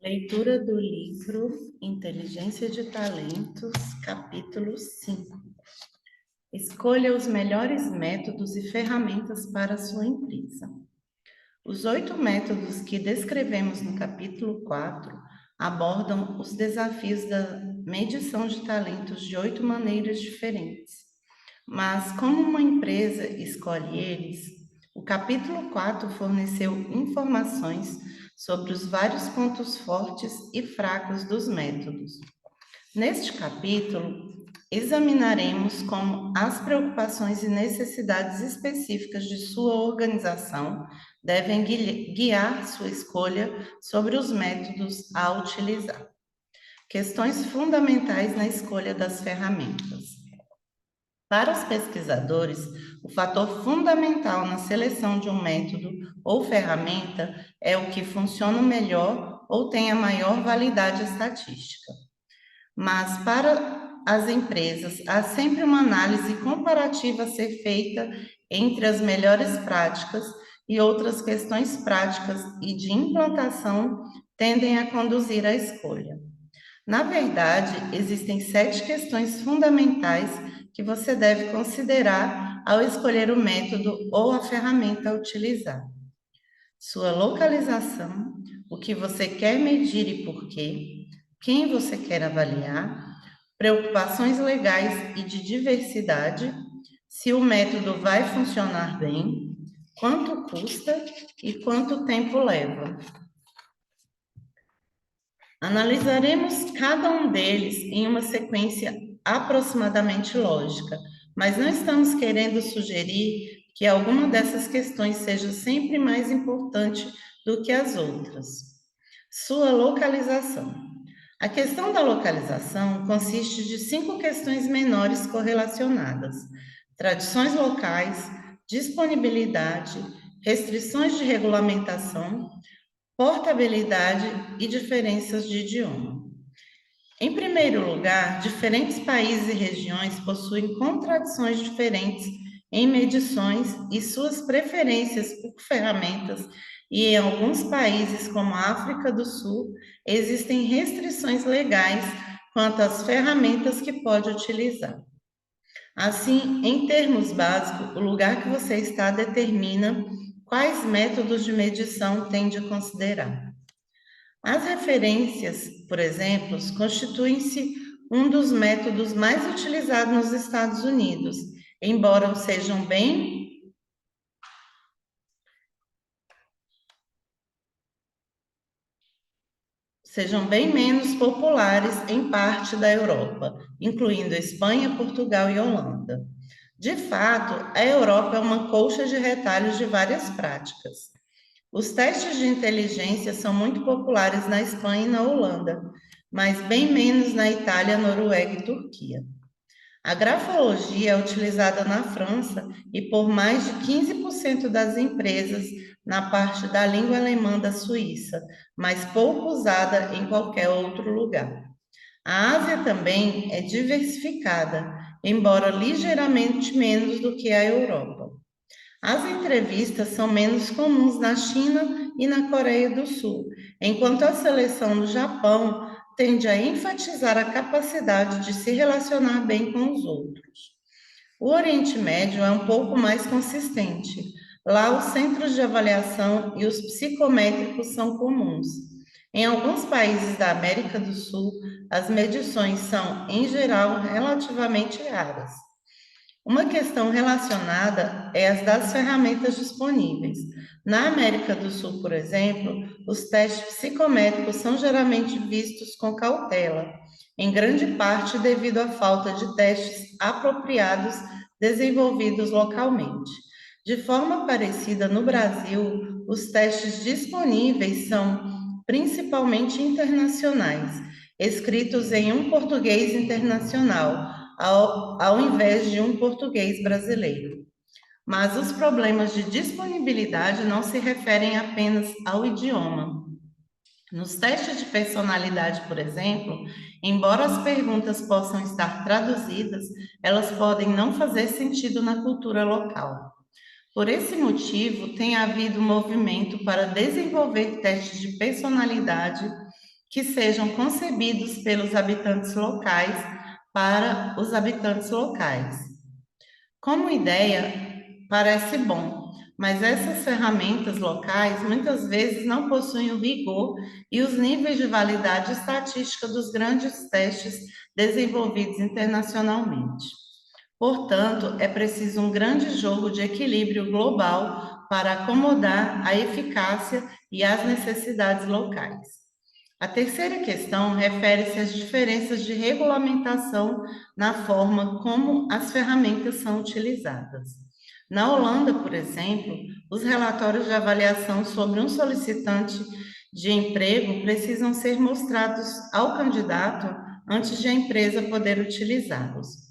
Leitura do livro Inteligência de Talentos, capítulo 5. Escolha os melhores métodos e ferramentas para a sua empresa. Os 8 métodos que descrevemos no capítulo 4 abordam os desafios da medição de talentos de 8 maneiras diferentes. Mas como uma empresa escolhe eles, o capítulo 4 forneceu informações sobre os vários pontos fortes e fracos dos métodos. Neste capítulo, examinaremos como as preocupações e necessidades específicas de sua organização devem guiar sua escolha sobre os métodos a utilizar. Questões fundamentais na escolha das ferramentas. Para os pesquisadores, o fator fundamental na seleção de um método ou ferramenta é o que funciona melhor ou tem a maior validade estatística. Mas para as empresas, há sempre uma análise comparativa a ser feita entre as melhores práticas e outras questões práticas e de implantação tendem a conduzir à escolha. Na verdade, existem 7 questões fundamentais que você deve considerar ao escolher o método ou a ferramenta a utilizar. Sua localização, o que você quer medir e por quê, quem você quer avaliar, preocupações legais e de diversidade, se o método vai funcionar bem, quanto custa e quanto tempo leva. Analisaremos cada um deles em uma sequência aproximadamente lógica, mas não estamos querendo sugerir que alguma dessas questões seja sempre mais importante do que as outras. Sua localização. A questão da localização consiste de 5 questões menores correlacionadas: tradições locais, disponibilidade, restrições de regulamentação, portabilidade e diferenças de idioma. Em primeiro lugar, diferentes países e regiões possuem contradições diferentes em medições e suas preferências por ferramentas, e em alguns países, como a África do Sul, existem restrições legais quanto às ferramentas que pode utilizar. Assim, em termos básicos, o lugar que você está determina quais métodos de medição tem de considerar. As referências, por exemplo, constituem-se um dos métodos mais utilizados nos Estados Unidos, embora sejam bem menos populares em parte da Europa, incluindo Espanha, Portugal e Holanda. De fato, a Europa é uma colcha de retalhos de várias práticas. Os testes de inteligência são muito populares na Espanha e na Holanda, mas bem menos na Itália, Noruega e Turquia. A grafologia é utilizada na França e por mais de 15% das empresas na parte da língua alemã da Suíça, mas pouco usada em qualquer outro lugar. A Ásia também é diversificada, embora ligeiramente menos do que a Europa. As entrevistas são menos comuns na China e na Coreia do Sul, enquanto a seleção no Japão tende a enfatizar a capacidade de se relacionar bem com os outros. O Oriente Médio é um pouco mais consistente. Lá, os centros de avaliação e os psicométricos são comuns. Em alguns países da América do Sul, as medições são, em geral, relativamente raras. Uma questão relacionada é as das ferramentas disponíveis. Na América do Sul, por exemplo, os testes psicométricos são geralmente vistos com cautela, em grande parte devido à falta de testes apropriados desenvolvidos localmente. De forma parecida, no Brasil, os testes disponíveis são principalmente internacionais, escritos em um português internacional, ao invés de um português brasileiro. Mas os problemas de disponibilidade não se referem apenas ao idioma. Nos testes de personalidade, por exemplo, embora as perguntas possam estar traduzidas, elas podem não fazer sentido na cultura local. Por esse motivo, tem havido movimento para desenvolver testes de personalidade que sejam concebidos pelos habitantes locais para os habitantes locais. Como ideia, parece bom, mas essas ferramentas locais muitas vezes não possuem o rigor e os níveis de validade estatística dos grandes testes desenvolvidos internacionalmente. Portanto, é preciso um grande jogo de equilíbrio global para acomodar a eficácia e as necessidades locais. A terceira questão refere-se às diferenças de regulamentação na forma como as ferramentas são utilizadas. Na Holanda, por exemplo, os relatórios de avaliação sobre um solicitante de emprego precisam ser mostrados ao candidato antes de a empresa poder utilizá-los.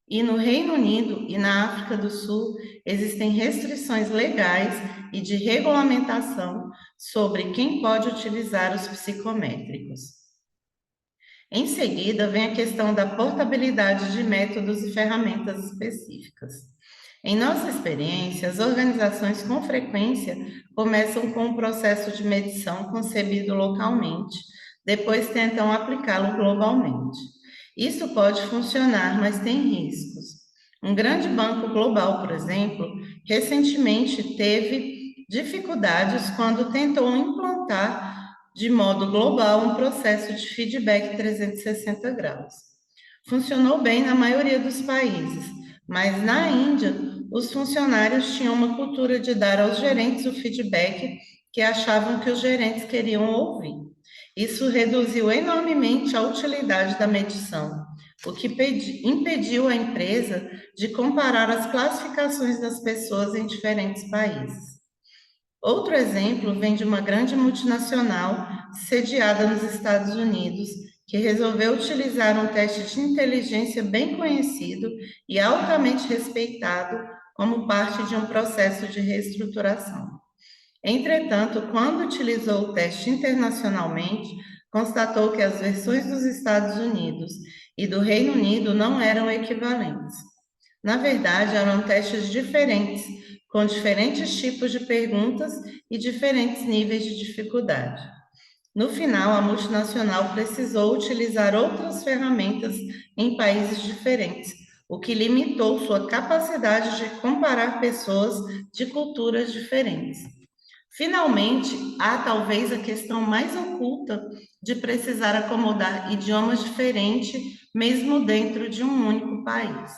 E no Reino Unido e na África do Sul existem restrições legais e de regulamentação sobre quem pode utilizar os psicométricos. Em seguida, vem a questão da portabilidade de métodos e ferramentas específicas. Em nossa experiência, as organizações com frequência começam com um processo de medição concebido localmente, depois tentam aplicá-lo globalmente. Isso pode funcionar, mas tem riscos. Um grande banco global, por exemplo, recentemente teve dificuldades quando tentou implantar de modo global um processo de feedback 360 graus. Funcionou bem na maioria dos países, mas na Índia, os funcionários tinham uma cultura de dar aos gerentes o feedback que achavam que os gerentes queriam ouvir. Isso reduziu enormemente a utilidade da medição, o que impediu a empresa de comparar as classificações das pessoas em diferentes países. Outro exemplo vem de uma grande multinacional sediada nos Estados Unidos, que resolveu utilizar um teste de inteligência bem conhecido e altamente respeitado como parte de um processo de reestruturação. Entretanto, quando utilizou o teste internacionalmente, constatou que as versões dos Estados Unidos e do Reino Unido não eram equivalentes. Na verdade, eram testes diferentes, com diferentes tipos de perguntas e diferentes níveis de dificuldade. No final, a multinacional precisou utilizar outras ferramentas em países diferentes, o que limitou sua capacidade de comparar pessoas de culturas diferentes. Finalmente, há talvez a questão mais oculta de precisar acomodar idiomas diferentes, mesmo dentro de um único país.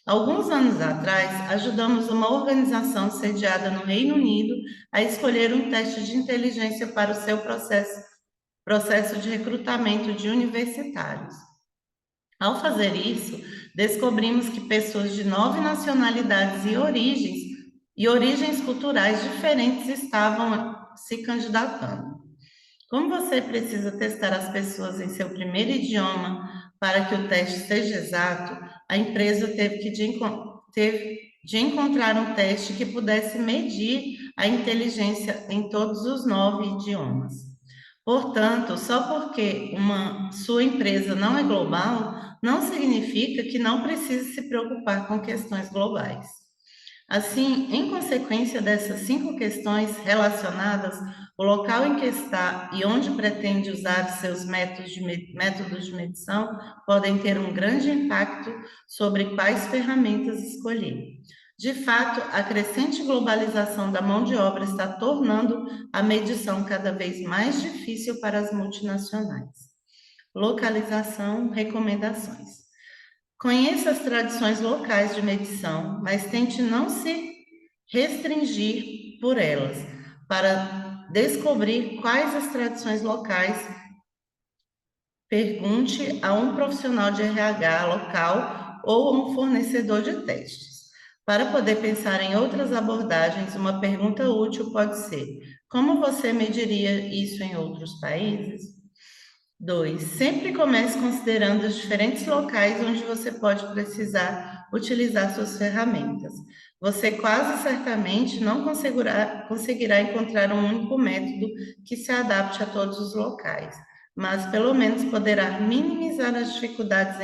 Alguns anos atrás, ajudamos uma organização sediada no Reino Unido a escolher um teste de inteligência para o seu processo de recrutamento de universitários. Ao fazer isso, descobrimos que pessoas de 9 nacionalidades e origens culturais diferentes estavam se candidatando. Como você precisa testar as pessoas em seu primeiro idioma para que o teste seja exato, a empresa teve de encontrar um teste que pudesse medir a inteligência em todos os 9 idiomas. Portanto, só porque sua empresa não é global, não significa que não precise se preocupar com questões globais. Assim, em consequência dessas 5 questões relacionadas, o local em que está e onde pretende usar seus métodos de medição podem ter um grande impacto sobre quais ferramentas escolher. De fato, a crescente globalização da mão de obra está tornando a medição cada vez mais difícil para as multinacionais. Localização, recomendações. Conheça as tradições locais de medição, mas tente não se restringir por elas, para descobrir quais as tradições locais. Pergunte a um profissional de RH local ou a um fornecedor de testes. Para poder pensar em outras abordagens, uma pergunta útil pode ser: como você mediria isso em outros países? 2. Sempre comece considerando os diferentes locais onde você pode precisar utilizar suas ferramentas. Você quase certamente não conseguirá encontrar um único método que se adapte a todos os locais, mas pelo menos poderá minimizar as dificuldades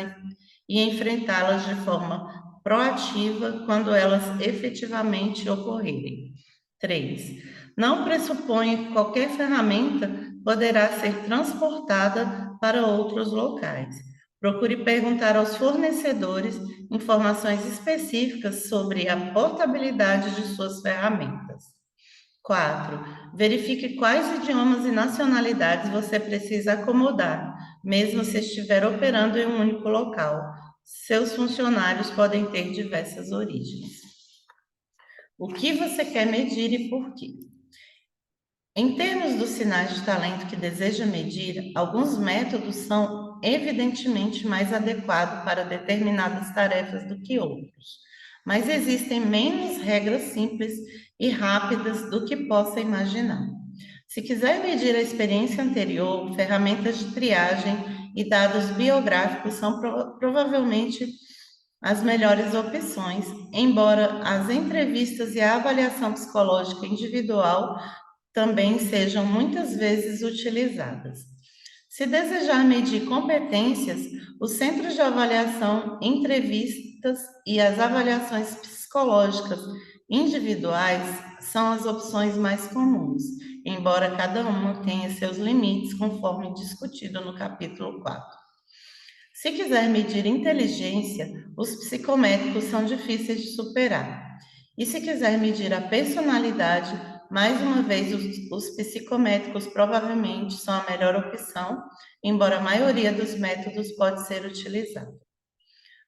e enfrentá-las de forma proativa quando elas efetivamente ocorrerem. 3. não pressupõe que qualquer ferramenta poderá ser transportada para outros locais. Procure perguntar aos fornecedores informações específicas sobre a portabilidade de suas ferramentas. 4. Verifique quais idiomas e nacionalidades você precisa acomodar, mesmo se estiver operando em um único local. Seus funcionários podem ter diversas origens. O que você quer medir e por quê? Em termos dos sinais de talento que deseja medir, alguns métodos são evidentemente mais adequados para determinadas tarefas do que outros, mas existem menos regras simples e rápidas do que possa imaginar. Se quiser medir a experiência anterior, ferramentas de triagem e dados biográficos são provavelmente as melhores opções, embora as entrevistas e a avaliação psicológica individual também sejam muitas vezes utilizadas. Se desejar medir competências, os centros de avaliação, entrevistas e as avaliações psicológicas individuais são as opções mais comuns, embora cada uma tenha seus limites, conforme discutido no capítulo 4. Se quiser medir inteligência, os psicométricos são difíceis de superar. E se quiser medir a personalidade, mais uma vez, os psicométricos provavelmente são a melhor opção, embora a maioria dos métodos pode ser utilizada.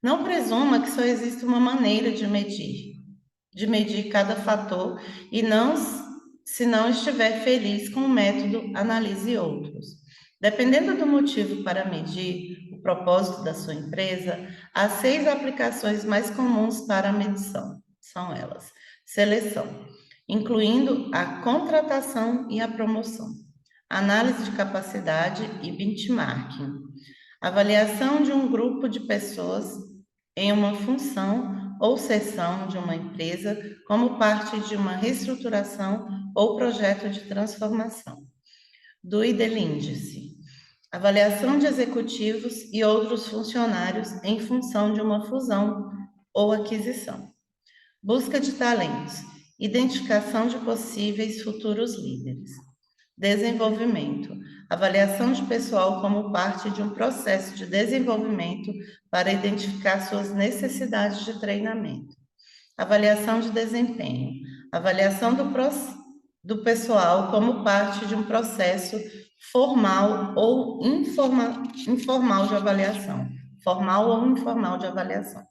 Não presuma que só existe uma maneira de medir cada fator e se não estiver feliz com o método, analise outros. Dependendo do motivo para medir o propósito da sua empresa, há 6 aplicações mais comuns para a medição. São elas: seleção, incluindo a contratação e a promoção, análise de capacidade e benchmarking, avaliação de um grupo de pessoas em uma função ou seção de uma empresa como parte de uma reestruturação ou projeto de transformação. Due diligence, avaliação de executivos e outros funcionários em função de uma fusão ou aquisição. Busca de talentos, identificação de possíveis futuros líderes. Desenvolvimento, avaliação de pessoal como parte de um processo de desenvolvimento para identificar suas necessidades de treinamento. Avaliação de desempenho, avaliação do pessoal como parte de um processo formal ou informal de avaliação. Formal ou informal de avaliação.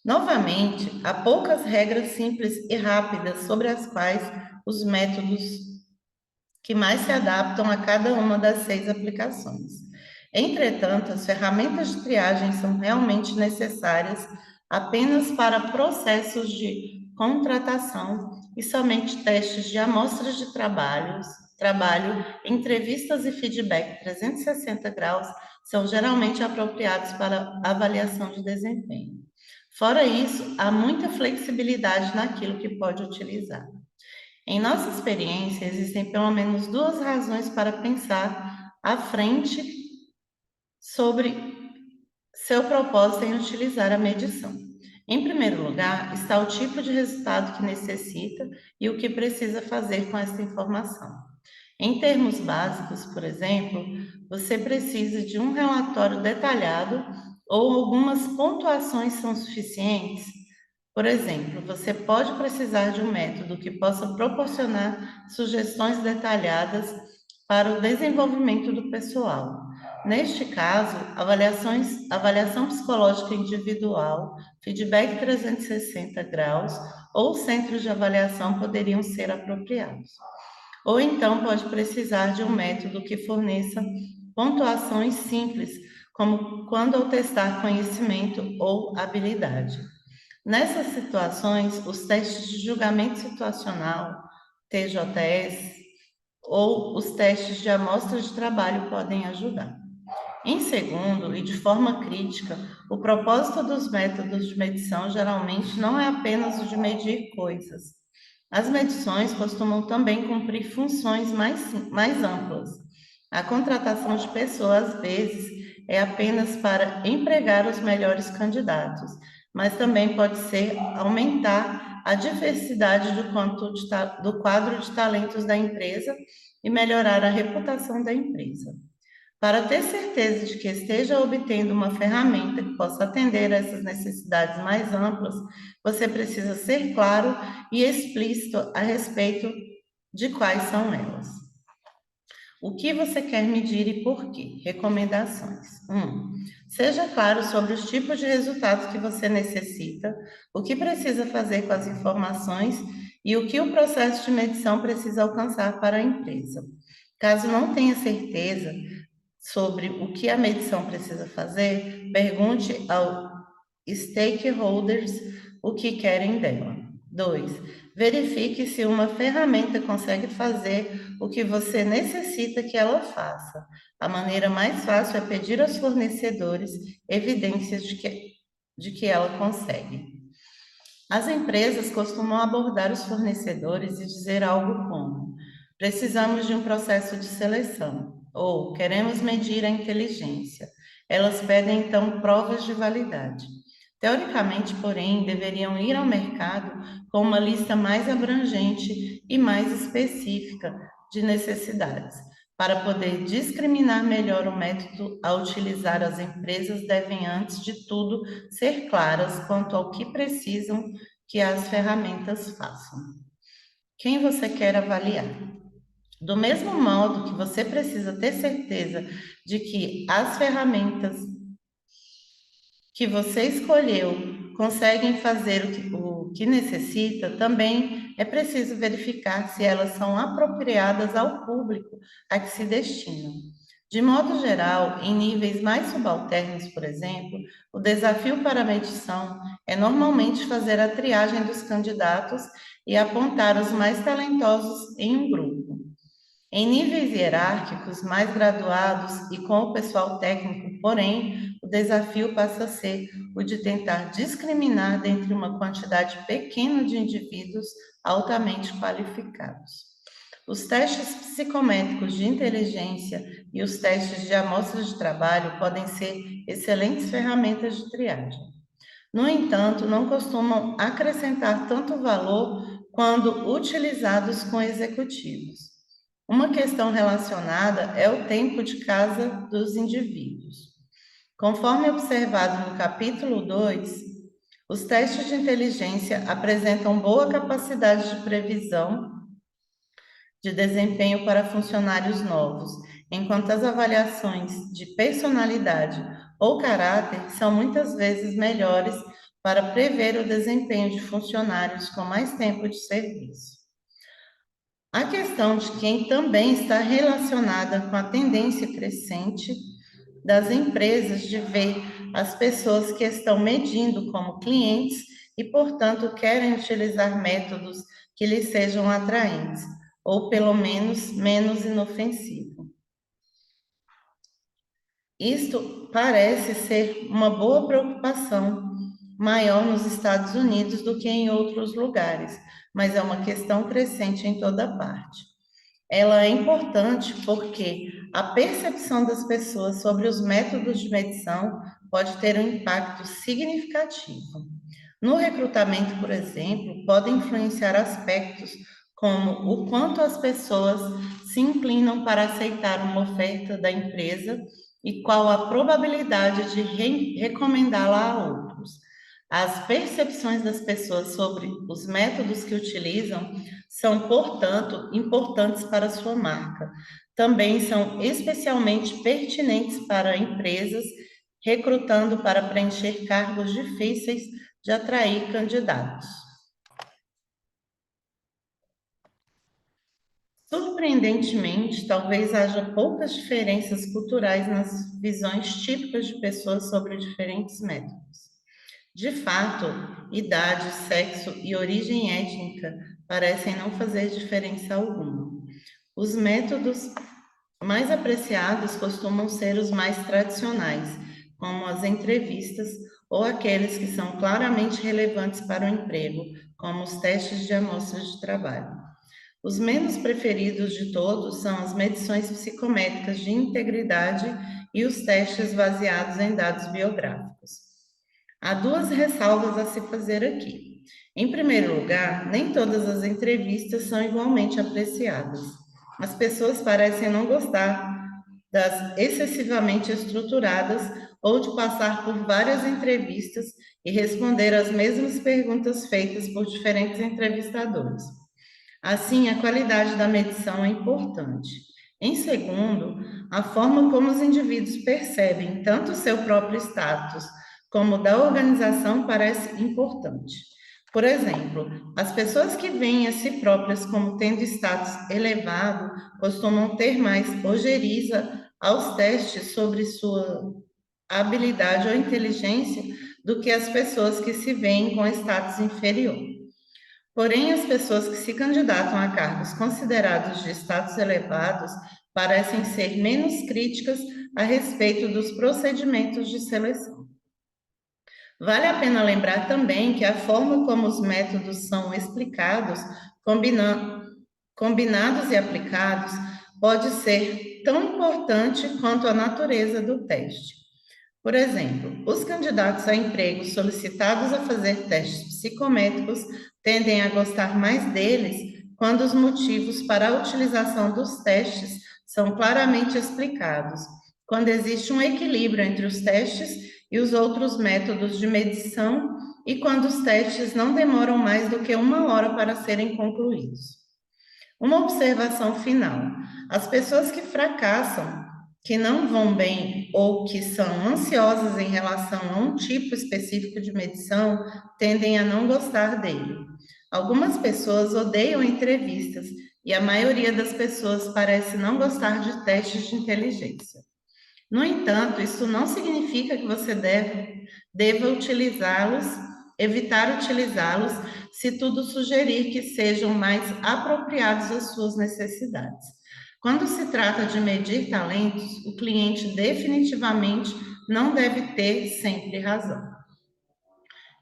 Novamente, há poucas regras simples e rápidas sobre as quais os métodos que mais se adaptam a cada uma das 6 aplicações. Entretanto, as ferramentas de triagem são realmente necessárias apenas para processos de contratação e somente testes de amostras de trabalho, entrevistas e feedback 360 graus são geralmente apropriados para avaliação de desempenho. Fora isso, há muita flexibilidade naquilo que pode utilizar. Em nossa experiência, existem pelo menos 2 razões para pensar à frente sobre seu propósito em utilizar a medição. Em primeiro lugar, está o tipo de resultado que necessita e o que precisa fazer com essa informação. Em termos básicos, por exemplo, você precisa de um relatório detalhado ou algumas pontuações são suficientes? Por exemplo, você pode precisar de um método que possa proporcionar sugestões detalhadas para o desenvolvimento do pessoal. Neste caso, avaliação psicológica individual, feedback 360 graus ou centros de avaliação poderiam ser apropriados. Ou então pode precisar de um método que forneça pontuações simples, como quando ao testar conhecimento ou habilidade. Nessas situações, os testes de julgamento situacional, TJS, ou os testes de amostras de trabalho podem ajudar. Em segundo, e de forma crítica, o propósito dos métodos de medição geralmente não é apenas o de medir coisas. As medições costumam também cumprir funções mais amplas. A contratação de pessoas, às vezes, é apenas para empregar os melhores candidatos, mas também pode ser aumentar a diversidade do quadro de talentos da empresa e melhorar a reputação da empresa. Para ter certeza de que esteja obtendo uma ferramenta que possa atender a essas necessidades mais amplas, você precisa ser claro e explícito a respeito de quais são elas. O que você quer medir e por quê? Recomendações. 1. Seja claro sobre os tipos de resultados que você necessita, o que precisa fazer com as informações e o que o processo de medição precisa alcançar para a empresa. Caso não tenha certeza sobre o que a medição precisa fazer, pergunte ao stakeholders o que querem dela. 2. Verifique se uma ferramenta consegue fazer o que você necessita que ela faça. A maneira mais fácil é pedir aos fornecedores evidências de que ela consegue. As empresas costumam abordar os fornecedores e dizer algo como: precisamos de um processo de seleção, ou queremos medir a inteligência. Elas pedem então provas de validade. Teoricamente, porém, deveriam ir ao mercado com uma lista mais abrangente e mais específica de necessidades. Para poder discriminar melhor o método a utilizar, as empresas devem, antes de tudo, ser claras quanto ao que precisam que as ferramentas façam. Quem você quer avaliar? Do mesmo modo que você precisa ter certeza de que as ferramentas que você escolheu conseguem fazer o que necessita, também é preciso verificar se elas são apropriadas ao público a que se destinam. De modo geral, em níveis mais subalternos, por exemplo, o desafio para a medição é normalmente fazer a triagem dos candidatos e apontar os mais talentosos em um grupo. Em níveis hierárquicos mais graduados e com o pessoal técnico, porém, o desafio passa a ser o de tentar discriminar dentre uma quantidade pequena de indivíduos altamente qualificados. Os testes psicométricos de inteligência e os testes de amostras de trabalho podem ser excelentes ferramentas de triagem. No entanto, não costumam acrescentar tanto valor quando utilizados com executivos. Uma questão relacionada é o tempo de casa dos indivíduos. Conforme observado no capítulo 2, os testes de inteligência apresentam boa capacidade de previsão de desempenho para funcionários novos, enquanto as avaliações de personalidade ou caráter são muitas vezes melhores para prever o desempenho de funcionários com mais tempo de serviço. A questão de quem também está relacionada com a tendência crescente das empresas de ver as pessoas que estão medindo como clientes e, portanto, querem utilizar métodos que lhes sejam atraentes, ou pelo menos inofensivo. Isto parece ser uma boa preocupação, maior nos Estados Unidos do que em outros lugares, mas é uma questão crescente em toda parte. Ela é importante porque a percepção das pessoas sobre os métodos de medição pode ter um impacto significativo. No recrutamento, por exemplo, podem influenciar aspectos como o quanto as pessoas se inclinam para aceitar uma oferta da empresa e qual a probabilidade de recomendá-la a outros. As percepções das pessoas sobre os métodos que utilizam são, portanto, importantes para a sua marca. Também são especialmente pertinentes para empresas recrutando para preencher cargos difíceis de atrair candidatos. Surpreendentemente, talvez haja poucas diferenças culturais nas visões típicas de pessoas sobre diferentes métodos. De fato, idade, sexo e origem étnica parecem não fazer diferença alguma. Os métodos mais apreciados costumam ser os mais tradicionais, como as entrevistas, ou aqueles que são claramente relevantes para o emprego, como os testes de amostras de trabalho. Os menos preferidos de todos são as medições psicométricas de integridade e os testes baseados em dados biográficos. Há duas ressalvas a se fazer aqui. Em primeiro lugar, nem todas as entrevistas são igualmente apreciadas. As pessoas parecem não gostar das excessivamente estruturadas ou de passar por várias entrevistas e responder as mesmas perguntas feitas por diferentes entrevistadores. Assim, a qualidade da medição é importante. Em segundo, a forma como os indivíduos percebem tanto o seu próprio status como da organização parece importante. Por exemplo, as pessoas que veem a si próprias como tendo status elevado costumam ter mais ojeriza aos testes sobre sua habilidade ou inteligência do que as pessoas que se veem com status inferior. Porém, as pessoas que se candidatam a cargos considerados de status elevados parecem ser menos críticas a respeito dos procedimentos de seleção. Vale a pena lembrar também que a forma como os métodos são explicados, combinados e aplicados, pode ser tão importante quanto a natureza do teste. Por exemplo, os candidatos a empregos solicitados a fazer testes psicométricos tendem a gostar mais deles quando os motivos para a utilização dos testes são claramente explicados, quando existe um equilíbrio entre os testes e os outros métodos de medição e quando os testes não demoram mais do que 1 hora para serem concluídos. Uma observação final: as pessoas que fracassam, que não vão bem ou que são ansiosas em relação a um tipo específico de medição tendem a não gostar dele. Algumas pessoas odeiam entrevistas e a maioria das pessoas parece não gostar de testes de inteligência. No entanto, isso não significa que você deva utilizá-los, evitar utilizá-los, se tudo sugerir que sejam mais apropriados às suas necessidades. Quando se trata de medir talentos, o cliente definitivamente não deve ter sempre razão.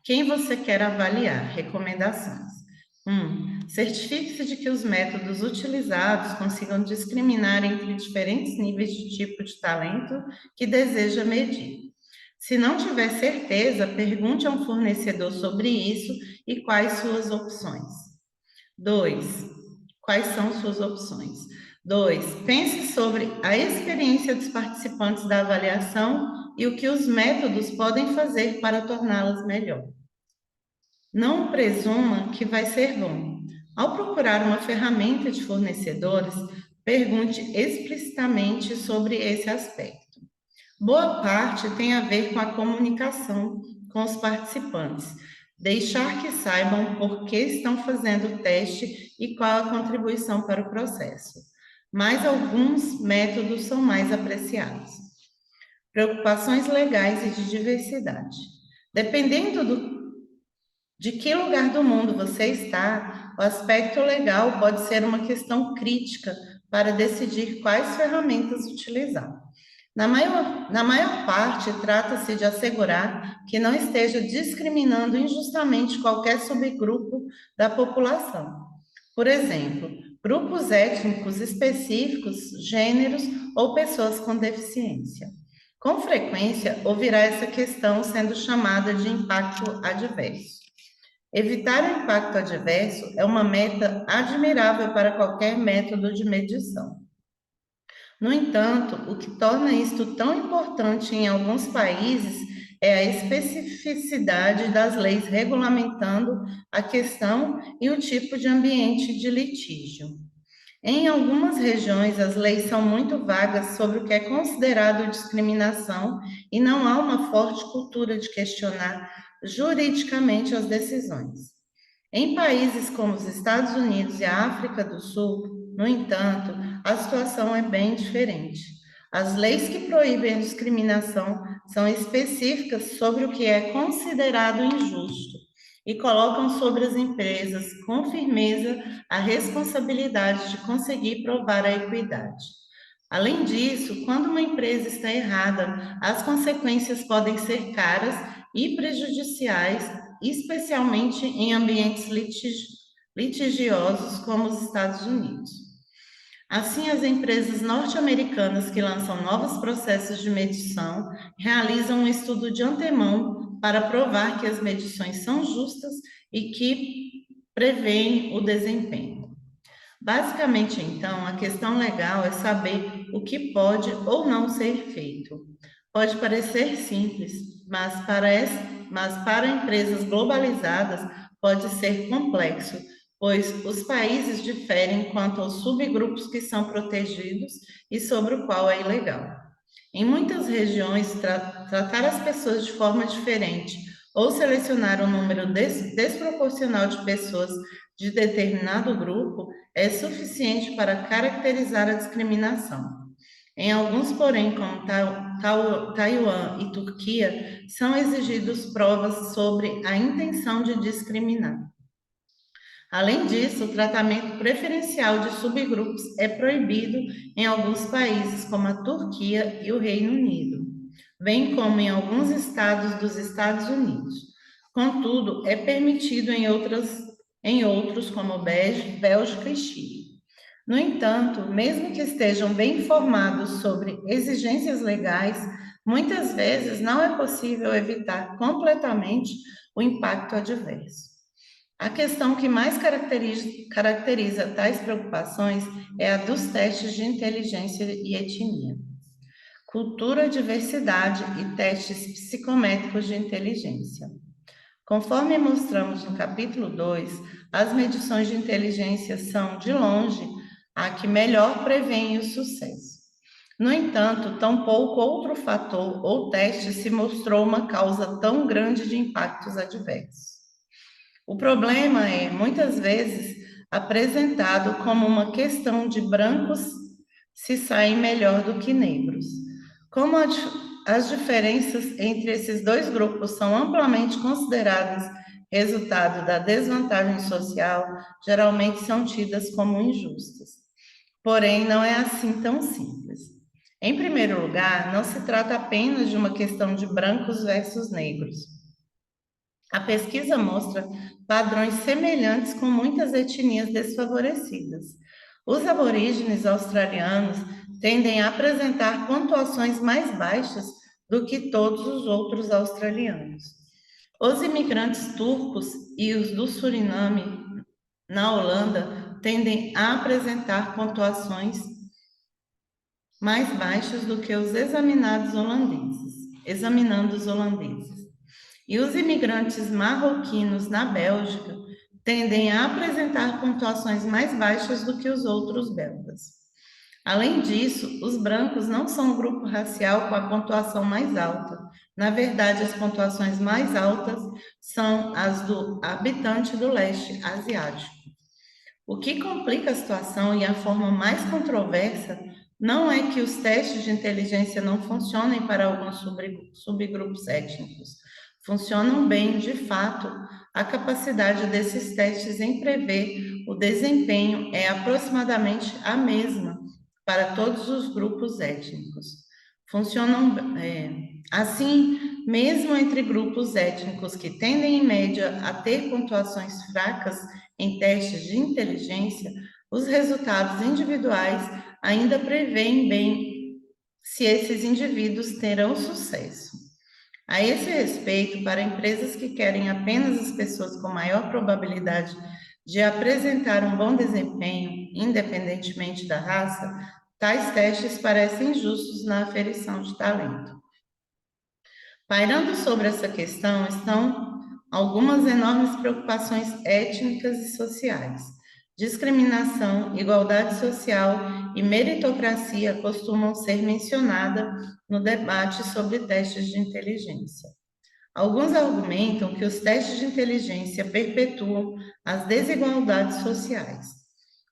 Quem você quer avaliar? Recomendações. 1. Certifique-se de que os métodos utilizados consigam discriminar entre diferentes níveis de tipo de talento que deseja medir. Se não tiver certeza, pergunte a um fornecedor sobre isso e quais suas opções. 2. Quais são suas opções? 2. Pense sobre a experiência dos participantes da avaliação e o que os métodos podem fazer para torná-las melhor. Não presuma que vai ser bom. Ao procurar uma ferramenta de fornecedores, pergunte explicitamente sobre esse aspecto. Boa parte tem a ver com a comunicação com os participantes, deixar que saibam por que estão fazendo o teste e qual a contribuição para o processo. Mas alguns métodos são mais apreciados. Preocupações legais e de diversidade. Dependendo de que lugar do mundo você está, o aspecto legal pode ser uma questão crítica para decidir quais ferramentas utilizar. Na maior parte, trata-se de assegurar que não esteja discriminando injustamente qualquer subgrupo da população. Por exemplo, grupos étnicos específicos, gêneros ou pessoas com deficiência. Com frequência, ouvirá essa questão sendo chamada de impacto adverso. Evitar o impacto adverso é uma meta admirável para qualquer método de medição. No entanto, o que torna isto tão importante em alguns países é a especificidade das leis regulamentando a questão e o tipo de ambiente de litígio. Em algumas regiões, as leis são muito vagas sobre o que é considerado discriminação e não há uma forte cultura de questionar juridicamente as decisões. Em países como os Estados Unidos e a África do Sul, no entanto, a situação é bem diferente. As leis que proíbem a discriminação são específicas sobre o que é considerado injusto e colocam sobre as empresas, com firmeza, a responsabilidade de conseguir provar a equidade. Além disso, quando uma empresa está errada, as consequências podem ser caras e prejudiciais, especialmente em ambientes litigiosos como os Estados Unidos. Assim, as empresas norte-americanas que lançam novos processos de medição realizam um estudo de antemão para provar que as medições são justas e que prevêem o desempenho. Basicamente, então, a questão legal é saber o que pode ou não ser feito. Pode parecer simples, mas para empresas globalizadas pode ser complexo, pois os países diferem quanto aos subgrupos que são protegidos e sobre o qual é ilegal. Em muitas regiões, tratar as pessoas de forma diferente ou selecionar um número desproporcional de pessoas de determinado grupo é suficiente para caracterizar a discriminação. Em alguns, porém, como Taiwan e Turquia, são exigidas provas sobre a intenção de discriminar. Além disso, o tratamento preferencial de subgrupos é proibido em alguns países, como a Turquia e o Reino Unido, bem como em alguns estados dos Estados Unidos. Contudo, é permitido em outros, como Bélgica e Chile. No entanto, mesmo que estejam bem informados sobre exigências legais, muitas vezes não é possível evitar completamente o impacto adverso. A questão que mais caracteriza tais preocupações é a dos testes de inteligência e etnia. Cultura, diversidade e testes psicométricos de inteligência. Conforme mostramos no capítulo 2, as medições de inteligência são, de longe, a que melhor prevêem o sucesso. No entanto, tampouco outro fator ou teste se mostrou uma causa tão grande de impactos adversos. O problema é, muitas vezes, apresentado como uma questão de brancos se saem melhor do que negros. Como as diferenças entre esses dois grupos são amplamente consideradas resultado da desvantagem social, geralmente são tidas como injustas. Porém, não é assim tão simples. Em primeiro lugar, não se trata apenas de uma questão de brancos versus negros. A pesquisa mostra padrões semelhantes com muitas etnias desfavorecidas. Os aborígenes australianos tendem a apresentar pontuações mais baixas do que todos os outros australianos. Os imigrantes turcos e os do Suriname, na Holanda, tendem a apresentar pontuações mais baixas do que os examinandos holandeses. E os imigrantes marroquinos na Bélgica tendem a apresentar pontuações mais baixas do que os outros belgas. Além disso, os brancos não são um grupo racial com a pontuação mais alta. Na verdade, as pontuações mais altas são as do habitante do leste asiático. O que complica a situação e a forma mais controversa não é que os testes de inteligência não funcionem para alguns subgrupos étnicos. Funcionam bem, de fato, a capacidade desses testes em prever o desempenho é aproximadamente a mesma para todos os grupos étnicos. Funcionam assim, mesmo entre grupos étnicos que tendem, em média, a ter pontuações fracas em testes de inteligência, os resultados individuais ainda preveem bem se esses indivíduos terão sucesso. A esse respeito, para empresas que querem apenas as pessoas com maior probabilidade de apresentar um bom desempenho, independentemente da raça, tais testes parecem justos na aferição de talento. Pairando sobre essa questão estão algumas enormes preocupações étnicas e sociais. Discriminação, igualdade social e meritocracia costumam ser mencionadas no debate sobre testes de inteligência. Alguns argumentam que os testes de inteligência perpetuam as desigualdades sociais.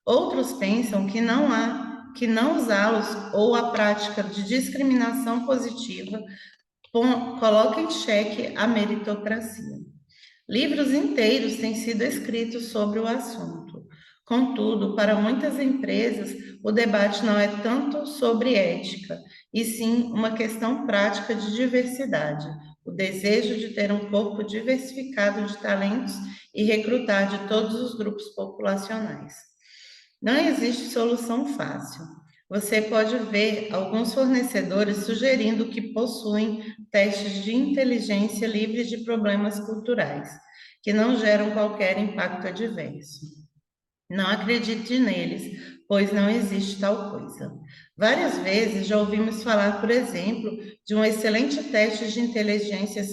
Outros pensam que não usá-los ou a prática de discriminação positiva coloca em xeque a meritocracia. Livros inteiros têm sido escritos sobre o assunto. Contudo, para muitas empresas, o debate não é tanto sobre ética, e sim uma questão prática de diversidade, o desejo de ter um corpo diversificado de talentos e recrutar de todos os grupos populacionais. Não existe solução fácil. você pode ver alguns fornecedores sugerindo que possuem testes de inteligência livres de problemas culturais, que não geram qualquer impacto adverso. Não acredite neles, pois não existe tal coisa. Várias vezes já ouvimos falar, por exemplo, de um excelente teste de inteligência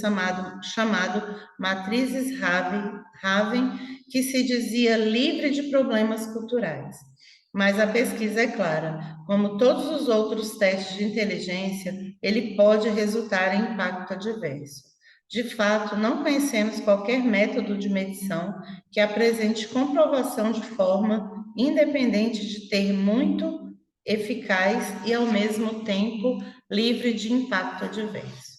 chamado Matrizes Raven, que se dizia livre de problemas culturais. Mas a pesquisa é clara: como todos os outros testes de inteligência, ele pode resultar em impacto adverso. De fato, não conhecemos qualquer método de medição que apresente comprovação de forma independente de ter muito eficaz e, ao mesmo tempo, livre de impacto adverso.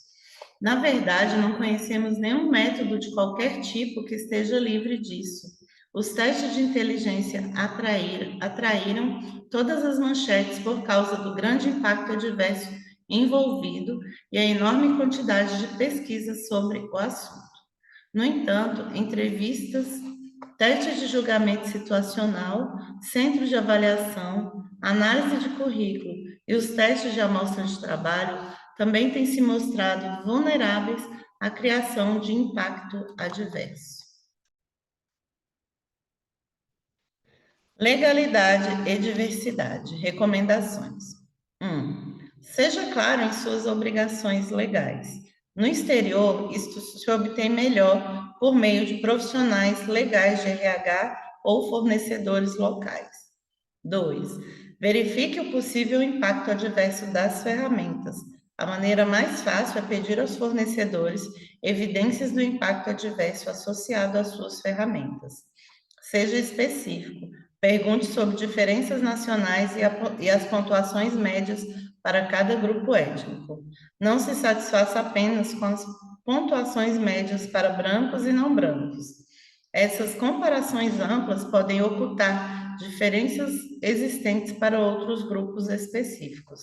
Na verdade, não conhecemos nenhum método de qualquer tipo que esteja livre disso. Os testes de inteligência atraíram todas as manchetes por causa do grande impacto adverso envolvido e a enorme quantidade de pesquisas sobre o assunto. No entanto, entrevistas, testes de julgamento situacional, centros de avaliação, análise de currículo e os testes de amostra de trabalho também têm se mostrado vulneráveis à criação de impacto adverso. Legalidade e diversidade. Recomendações. 1. Seja claro em suas obrigações legais. No exterior, isto se obtém melhor por meio de profissionais legais de RH ou fornecedores locais. 2. Verifique o possível impacto adverso das ferramentas. A maneira mais fácil é pedir aos fornecedores evidências do impacto adverso associado às suas ferramentas. Seja específico. Pergunte sobre diferenças nacionais e as pontuações médias para cada grupo étnico. Não se satisfaça apenas com as pontuações médias para brancos e não brancos. Essas comparações amplas podem ocultar diferenças existentes para outros grupos específicos.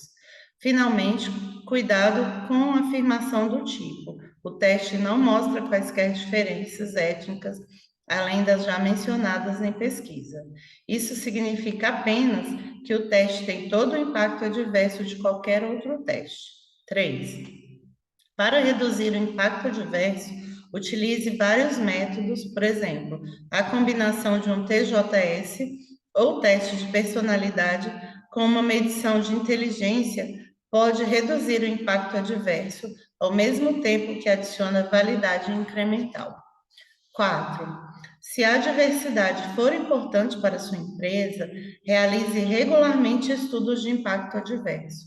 Finalmente, cuidado com a afirmação do tipo: o teste não mostra quaisquer diferenças étnicas além das já mencionadas em pesquisa. Isso significa apenas que o teste tem todo o impacto adverso de qualquer outro teste. 3. Para reduzir o impacto adverso, utilize vários métodos, por exemplo, a combinação de um TJS ou teste de personalidade com uma medição de inteligência pode reduzir o impacto adverso, ao mesmo tempo que adiciona validade incremental. 4. Se a diversidade for importante para sua empresa, realize regularmente estudos de impacto adverso.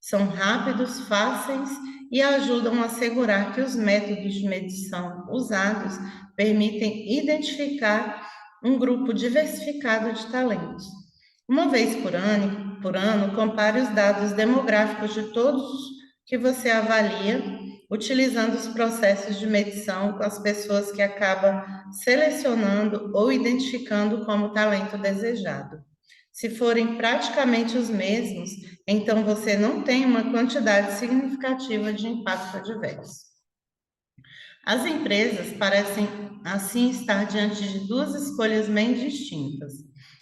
São rápidos, fáceis e ajudam a assegurar que os métodos de medição usados permitem identificar um grupo diversificado de talentos. Uma vez por ano, compare os dados demográficos de todos que você avalia, utilizando os processos de medição com as pessoas que acaba selecionando ou identificando como talento desejado. Se forem praticamente os mesmos, então você não tem uma quantidade significativa de impacto adverso. As empresas parecem assim estar diante de duas escolhas bem distintas.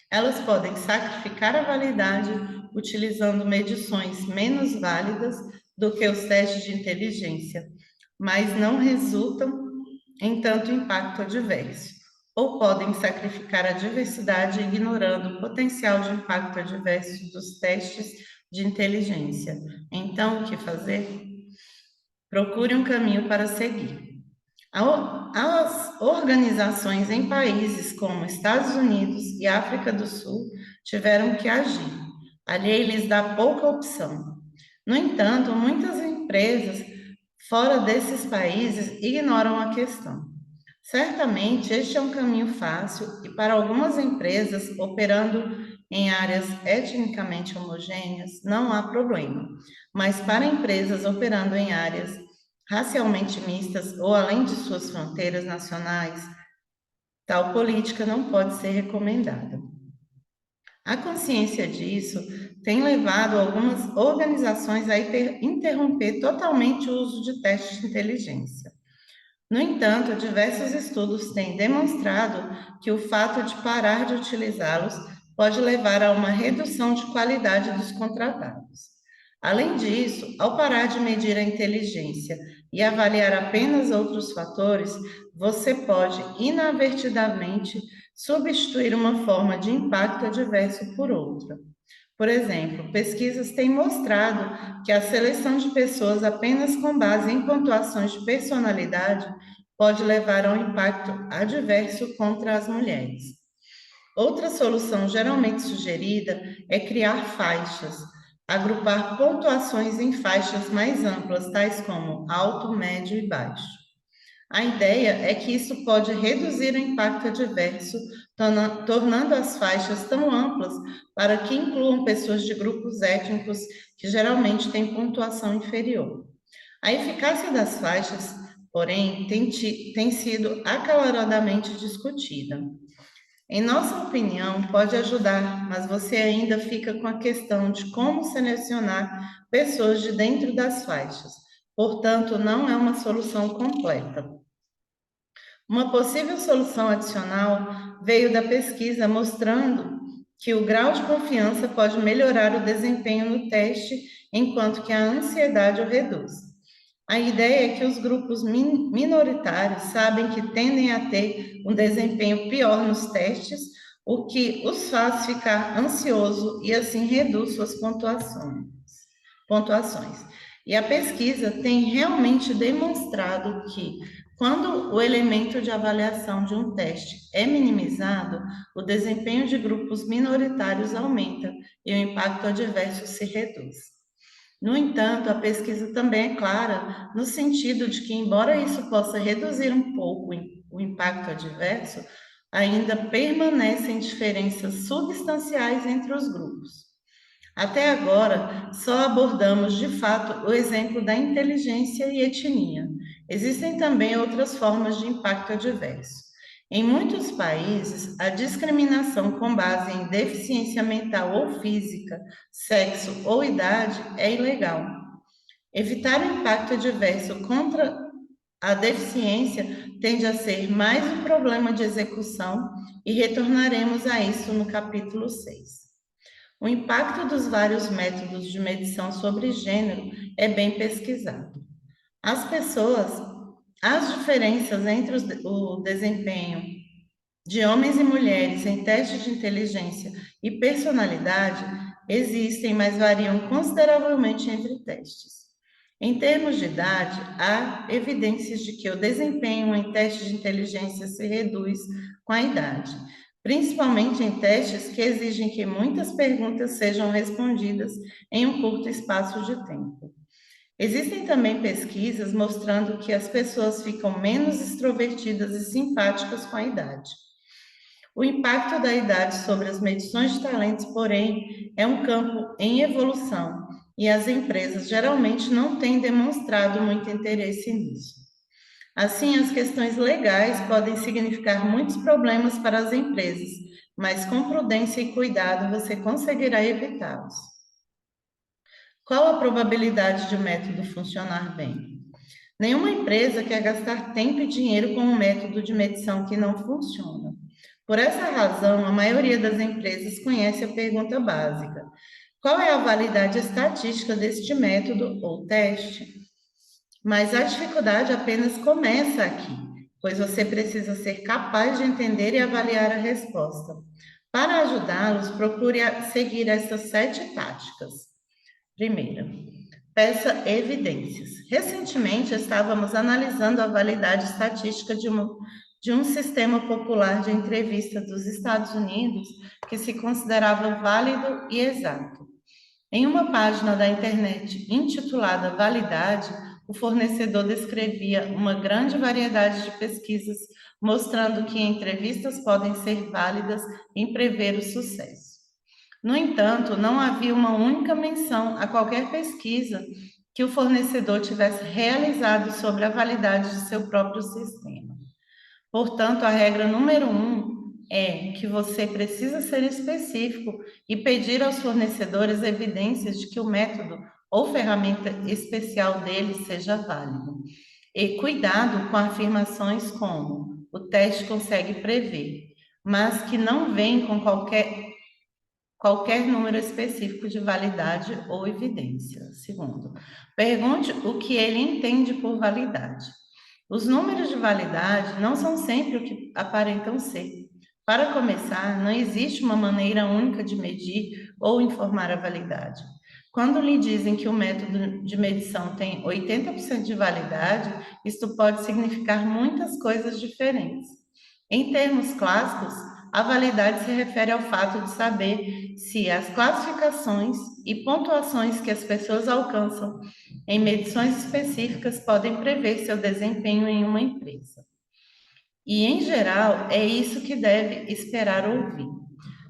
Elas podem sacrificar a validade utilizando medições menos válidas do que os testes de inteligência, mas não resultam em tanto impacto adverso. Ou podem sacrificar a diversidade ignorando o potencial de impacto adverso dos testes de inteligência. Então, o que fazer? Procure um caminho para seguir. As organizações em países como Estados Unidos e África do Sul tiveram que agir. A lei lhes dá pouca opção. No entanto, muitas empresas fora desses países ignoram a questão. Certamente, este é um caminho fácil e para algumas empresas operando em áreas etnicamente homogêneas não há problema, mas para empresas operando em áreas racialmente mistas ou além de suas fronteiras nacionais, tal política não pode ser recomendada. A consciência disso tem levado algumas organizações a interromper totalmente o uso de testes de inteligência. No entanto, diversos estudos têm demonstrado que o fato de parar de utilizá-los pode levar a uma redução de qualidade dos contratados. Além disso, ao parar de medir a inteligência e avaliar apenas outros fatores, você pode inadvertidamente substituir uma forma de impacto adverso por outra. Por exemplo, pesquisas têm mostrado que a seleção de pessoas apenas com base em pontuações de personalidade pode levar a um impacto adverso contra as mulheres. Outra solução geralmente sugerida é criar faixas, agrupar pontuações em faixas mais amplas, tais como alto, médio e baixo. A ideia é que isso pode reduzir o impacto adverso, tornando as faixas tão amplas para que incluam pessoas de grupos étnicos que geralmente têm pontuação inferior. A eficácia das faixas, porém, tem sido acaloradamente discutida. Em nossa opinião, pode ajudar, mas você ainda fica com a questão de como selecionar pessoas de dentro das faixas. Portanto, não é uma solução completa. Uma possível solução adicional veio da pesquisa mostrando que o grau de confiança pode melhorar o desempenho no teste, enquanto que a ansiedade o reduz. A ideia é que os grupos minoritários sabem que tendem a ter um desempenho pior nos testes, o que os faz ficar ansioso e assim reduz suas pontuações. E a pesquisa tem realmente demonstrado que, quando o elemento de avaliação de um teste é minimizado, o desempenho de grupos minoritários aumenta e o impacto adverso se reduz. No entanto, a pesquisa também é clara no sentido de que, embora isso possa reduzir um pouco o impacto adverso, ainda permanecem diferenças substanciais entre os grupos. Até agora, só abordamos de fato o exemplo da inteligência e etnia. Existem também outras formas de impacto adverso. Em muitos países, a discriminação com base em deficiência mental ou física, sexo ou idade é ilegal. Evitar o impacto adverso contra a deficiência tende a ser mais um problema de execução e retornaremos a isso no capítulo 6. O impacto dos vários métodos de medição sobre gênero é bem pesquisado. As diferenças entre o desempenho de homens e mulheres em testes de inteligência e personalidade existem, mas variam consideravelmente entre testes. Em termos de idade, há evidências de que o desempenho em testes de inteligência se reduz com a idade, principalmente em testes que exigem que muitas perguntas sejam respondidas em um curto espaço de tempo. Existem também pesquisas mostrando que as pessoas ficam menos extrovertidas e simpáticas com a idade. O impacto da idade sobre as medições de talentos, porém, é um campo em evolução e as empresas geralmente não têm demonstrado muito interesse nisso. Assim, as questões legais podem significar muitos problemas para as empresas, mas com prudência e cuidado você conseguirá evitá-los. Qual a probabilidade de um método funcionar bem? Nenhuma empresa quer gastar tempo e dinheiro com um método de medição que não funciona. Por essa razão, a maioria das empresas conhece a pergunta básica: qual é a validade estatística deste método ou teste? Mas a dificuldade apenas começa aqui, pois você precisa ser capaz de entender e avaliar a resposta. Para ajudá-los, procure seguir essas 7 táticas. Primeira, peça evidências. Recentemente, estávamos analisando a validade estatística de um sistema popular de entrevista dos Estados Unidos que se considerava válido e exato. Em uma página da internet intitulada Validade, o fornecedor descrevia uma grande variedade de pesquisas mostrando que entrevistas podem ser válidas em prever o sucesso. No entanto, não havia uma única menção a qualquer pesquisa que o fornecedor tivesse realizado sobre a validade de seu próprio sistema. Portanto, a regra número 1 é que você precisa ser específico e pedir aos fornecedores evidências de que o método ou ferramenta especial deles seja válido. E cuidado com afirmações como o teste consegue prever, mas que não vem com qualquer qualquer número específico de validade ou evidência. Segundo, pergunte o que ele entende por validade. Os números de validade não são sempre o que aparentam ser. Para começar, não existe uma maneira única de medir ou informar a validade. Quando lhe dizem que o método de medição tem 80% de validade, isto pode significar muitas coisas diferentes. Em termos clássicos, a validade se refere ao fato de saber se as classificações e pontuações que as pessoas alcançam em medições específicas podem prever seu desempenho em uma empresa. E, em geral, é isso que deve esperar ouvir.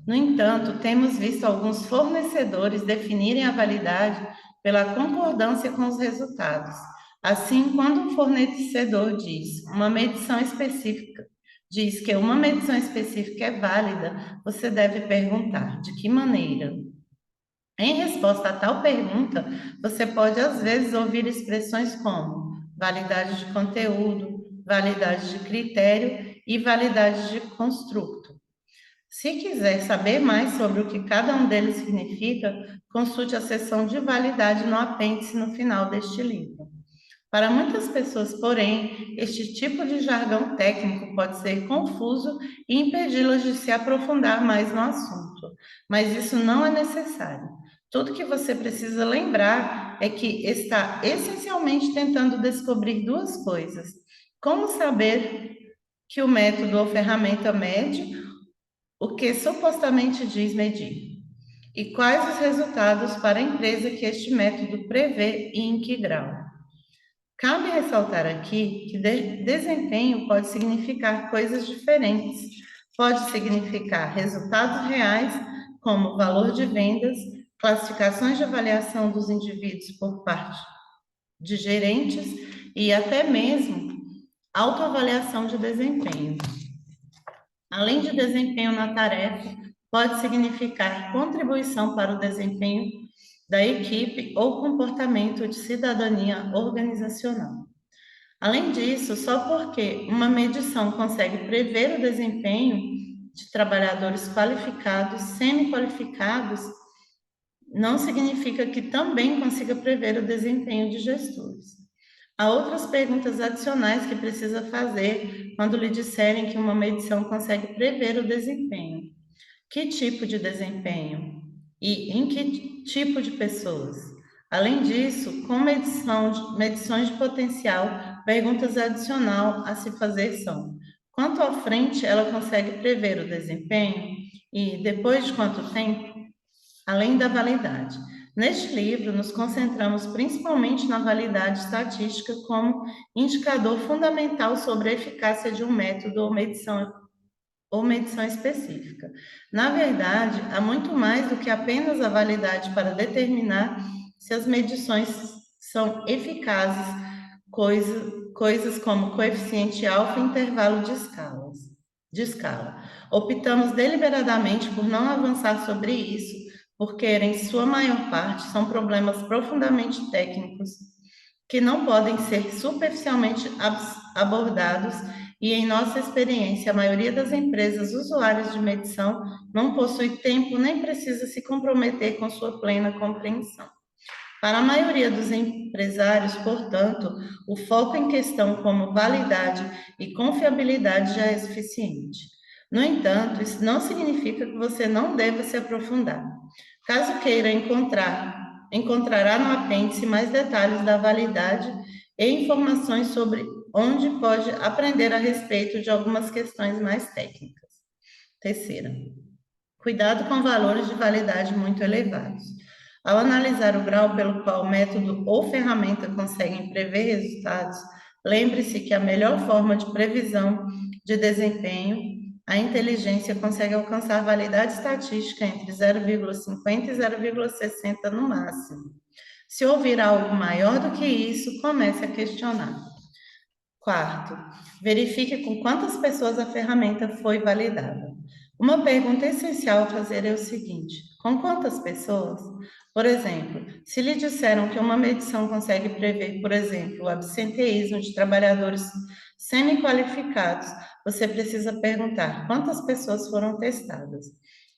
No entanto, temos visto alguns fornecedores definirem a validade pela concordância com os resultados. Assim, quando um fornecedor diz que uma medição específica é válida, você deve perguntar: de que maneira? Em resposta a tal pergunta, você pode às vezes ouvir expressões como validade de conteúdo, validade de critério e validade de construto. Se quiser saber mais sobre o que cada um deles significa, consulte a seção de validade no apêndice no final deste livro. Para muitas pessoas, porém, este tipo de jargão técnico pode ser confuso e impedi-las de se aprofundar mais no assunto, mas isso não é necessário. Tudo que você precisa lembrar é que está essencialmente tentando descobrir duas coisas: como saber que o método ou ferramenta mede o que supostamente diz medir, e quais os resultados para a empresa que este método prevê e em que grau. Cabe ressaltar aqui que desempenho pode significar coisas diferentes. Pode significar resultados reais, como valor de vendas, classificações de avaliação dos indivíduos por parte de gerentes e até mesmo autoavaliação de desempenho. Além de desempenho na tarefa, pode significar contribuição para o desempenho da equipe ou comportamento de cidadania organizacional. Além disso, só porque uma medição consegue prever o desempenho de trabalhadores qualificados, semi-qualificados, não significa que também consiga prever o desempenho de gestores. Há outras perguntas adicionais que precisa fazer quando lhe disserem que uma medição consegue prever o desempenho. Que tipo de desempenho? E em que tipo de pessoas? Além disso, com medições de potencial, perguntas adicionais a se fazer são: quanto à frente ela consegue prever o desempenho? E depois de quanto tempo? Além da validade. Neste livro, nos concentramos principalmente na validade estatística como indicador fundamental sobre a eficácia de um método ou medição específica. Na verdade, há muito mais do que apenas a validade para determinar se as medições são eficazes, coisas como coeficiente alfa e intervalo de escala. Optamos deliberadamente por não avançar sobre isso, porque, em sua maior parte, são problemas profundamente técnicos que não podem ser superficialmente abordados e, em nossa experiência, a maioria das empresas usuárias de medição não possui tempo nem precisa se comprometer com sua plena compreensão. Para a maioria dos empresários, portanto, o foco em questão como validade e confiabilidade já é suficiente. No entanto, isso não significa que você não deva se aprofundar. Caso queira encontrará no apêndice mais detalhes da validade e informações sobre onde pode aprender a respeito de algumas questões mais técnicas. Terceira, cuidado com valores de validade muito elevados. Ao analisar o grau pelo qual o método ou ferramenta conseguem prever resultados, lembre-se que a melhor forma de previsão de desempenho, a inteligência consegue alcançar validade estatística entre 0,50 e 0,60 no máximo. Se ouvir algo maior do que isso, comece a questionar. Quarto, verifique com quantas pessoas a ferramenta foi validada. Uma pergunta essencial a fazer é o seguinte: com quantas pessoas? Por exemplo, se lhe disseram que uma medição consegue prever, por exemplo, o absenteísmo de trabalhadores semi-qualificados, você precisa perguntar quantas pessoas foram testadas.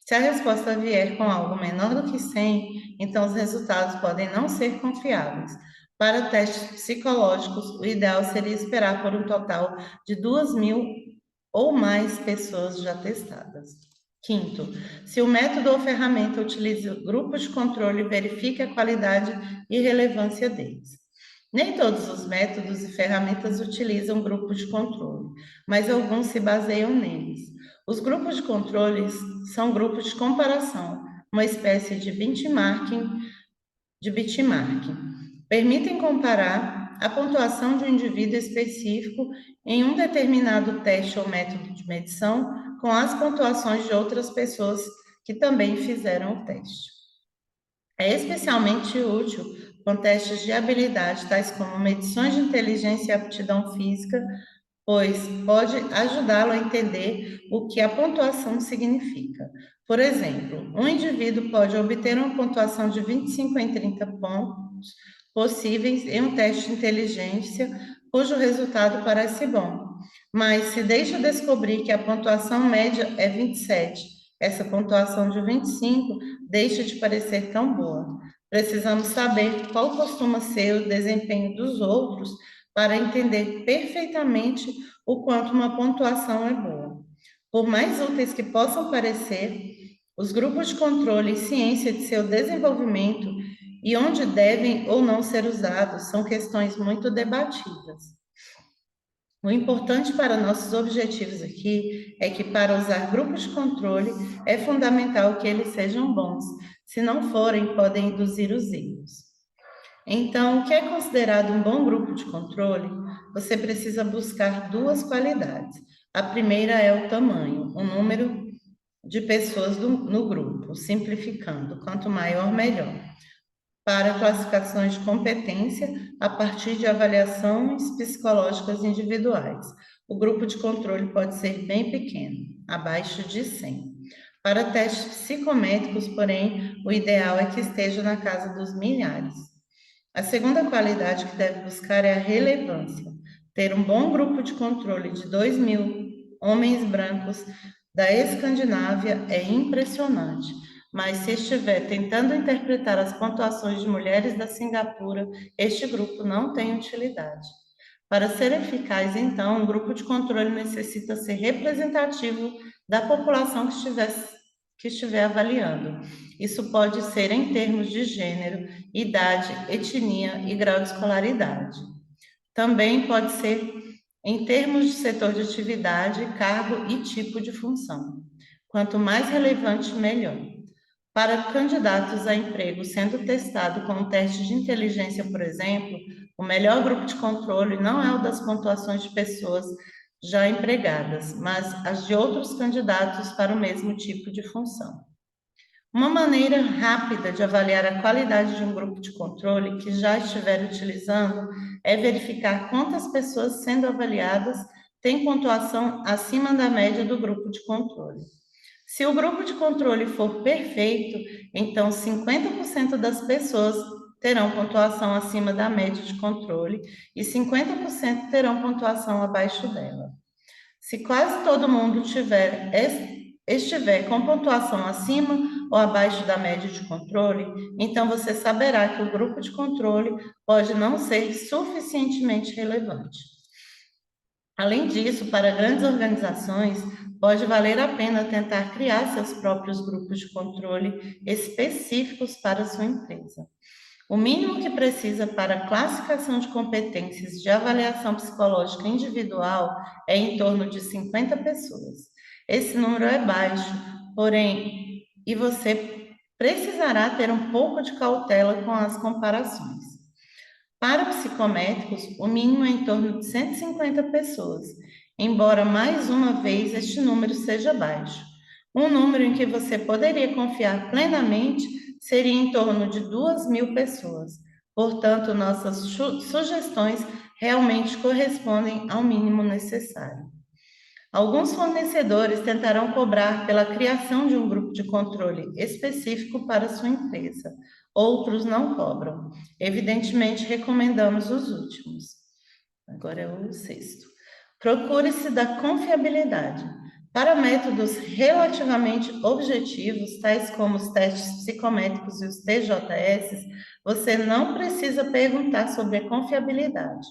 Se a resposta vier com algo menor do que 100, então os resultados podem não ser confiáveis. Para testes psicológicos, o ideal seria esperar por um total de 2.000 ou mais pessoas já testadas. Quinto, se o método ou ferramenta utiliza grupos de controle, verifique a qualidade e relevância deles. Nem todos os métodos e ferramentas utilizam grupos de controle, mas alguns se baseiam neles. Os grupos de controles são grupos de comparação, uma espécie de benchmarking. Permitem comparar a pontuação de um indivíduo específico em um determinado teste ou método de medição com as pontuações de outras pessoas que também fizeram o teste. É especialmente útil com testes de habilidade, tais como medições de inteligência e aptidão física, pois pode ajudá-lo a entender o que a pontuação significa. Por exemplo, um indivíduo pode obter uma pontuação de 25 em 30 pontos possíveis em um teste de inteligência, cujo resultado parece bom. Mas se deixa descobrir que a pontuação média é 27, essa pontuação de 25 deixa de parecer tão boa. Precisamos saber qual costuma ser o desempenho dos outros para entender perfeitamente o quanto uma pontuação é boa. Por mais úteis que possam parecer, os grupos de controle e ciência de seu desenvolvimento e onde devem ou não ser usados são questões muito debatidas. O importante para nossos objetivos aqui é que, para usar grupos de controle, é fundamental que eles sejam bons. Se não forem, podem induzir os erros. Então, o que é considerado um bom grupo de controle? Você precisa buscar duas qualidades. A primeira é o tamanho, o número de pessoas no grupo, simplificando, quanto maior, melhor. Para classificações de competência, a partir de avaliações psicológicas individuais. O grupo de controle pode ser bem pequeno, abaixo de 100. Para testes psicométricos, porém, o ideal é que esteja na casa dos milhares. A segunda qualidade que deve buscar é a relevância. Ter um bom grupo de controle de 2.000 homens brancos da Escandinávia é impressionante, mas se estiver tentando interpretar as pontuações de mulheres da Singapura, este grupo não tem utilidade. Para ser eficaz, então, um grupo de controle necessita ser representativo da população que estiver avaliando. Isso pode ser em termos de gênero, idade, etnia e grau de escolaridade. Também pode ser em termos de setor de atividade, cargo e tipo de função. Quanto mais relevante, melhor. Para candidatos a emprego sendo testado com um teste de inteligência, por exemplo, o melhor grupo de controle não é o das pontuações de pessoas já empregadas, mas as de outros candidatos para o mesmo tipo de função. Uma maneira rápida de avaliar a qualidade de um grupo de controle que já estiver utilizando é verificar quantas pessoas sendo avaliadas têm pontuação acima da média do grupo de controle. Se o grupo de controle for perfeito, então 50% das pessoas terão pontuação acima da média de controle e 50% terão pontuação abaixo dela. Se quase todo mundo estiver com pontuação acima ou abaixo da média de controle, então você saberá que o grupo de controle pode não ser suficientemente relevante. Além disso, para grandes organizações, pode valer a pena tentar criar seus próprios grupos de controle específicos para sua empresa. O mínimo que precisa para a classificação de competências de avaliação psicológica individual é em torno de 50 pessoas. Esse número é baixo, porém, e você precisará ter um pouco de cautela com as comparações. Para psicométricos, o mínimo é em torno de 150 pessoas, embora mais uma vez este número seja baixo. Um número em que você poderia confiar plenamente seria em torno de 2.000 pessoas. Portanto, nossas sugestões realmente correspondem ao mínimo necessário. Alguns fornecedores tentarão cobrar pela criação de um grupo de controle específico para sua empresa. Outros não cobram. Evidentemente, recomendamos os últimos. Agora é o sexto. Procure-se da confiabilidade. Para métodos relativamente objetivos, tais como os testes psicométricos e os TJS, você não precisa perguntar sobre a confiabilidade.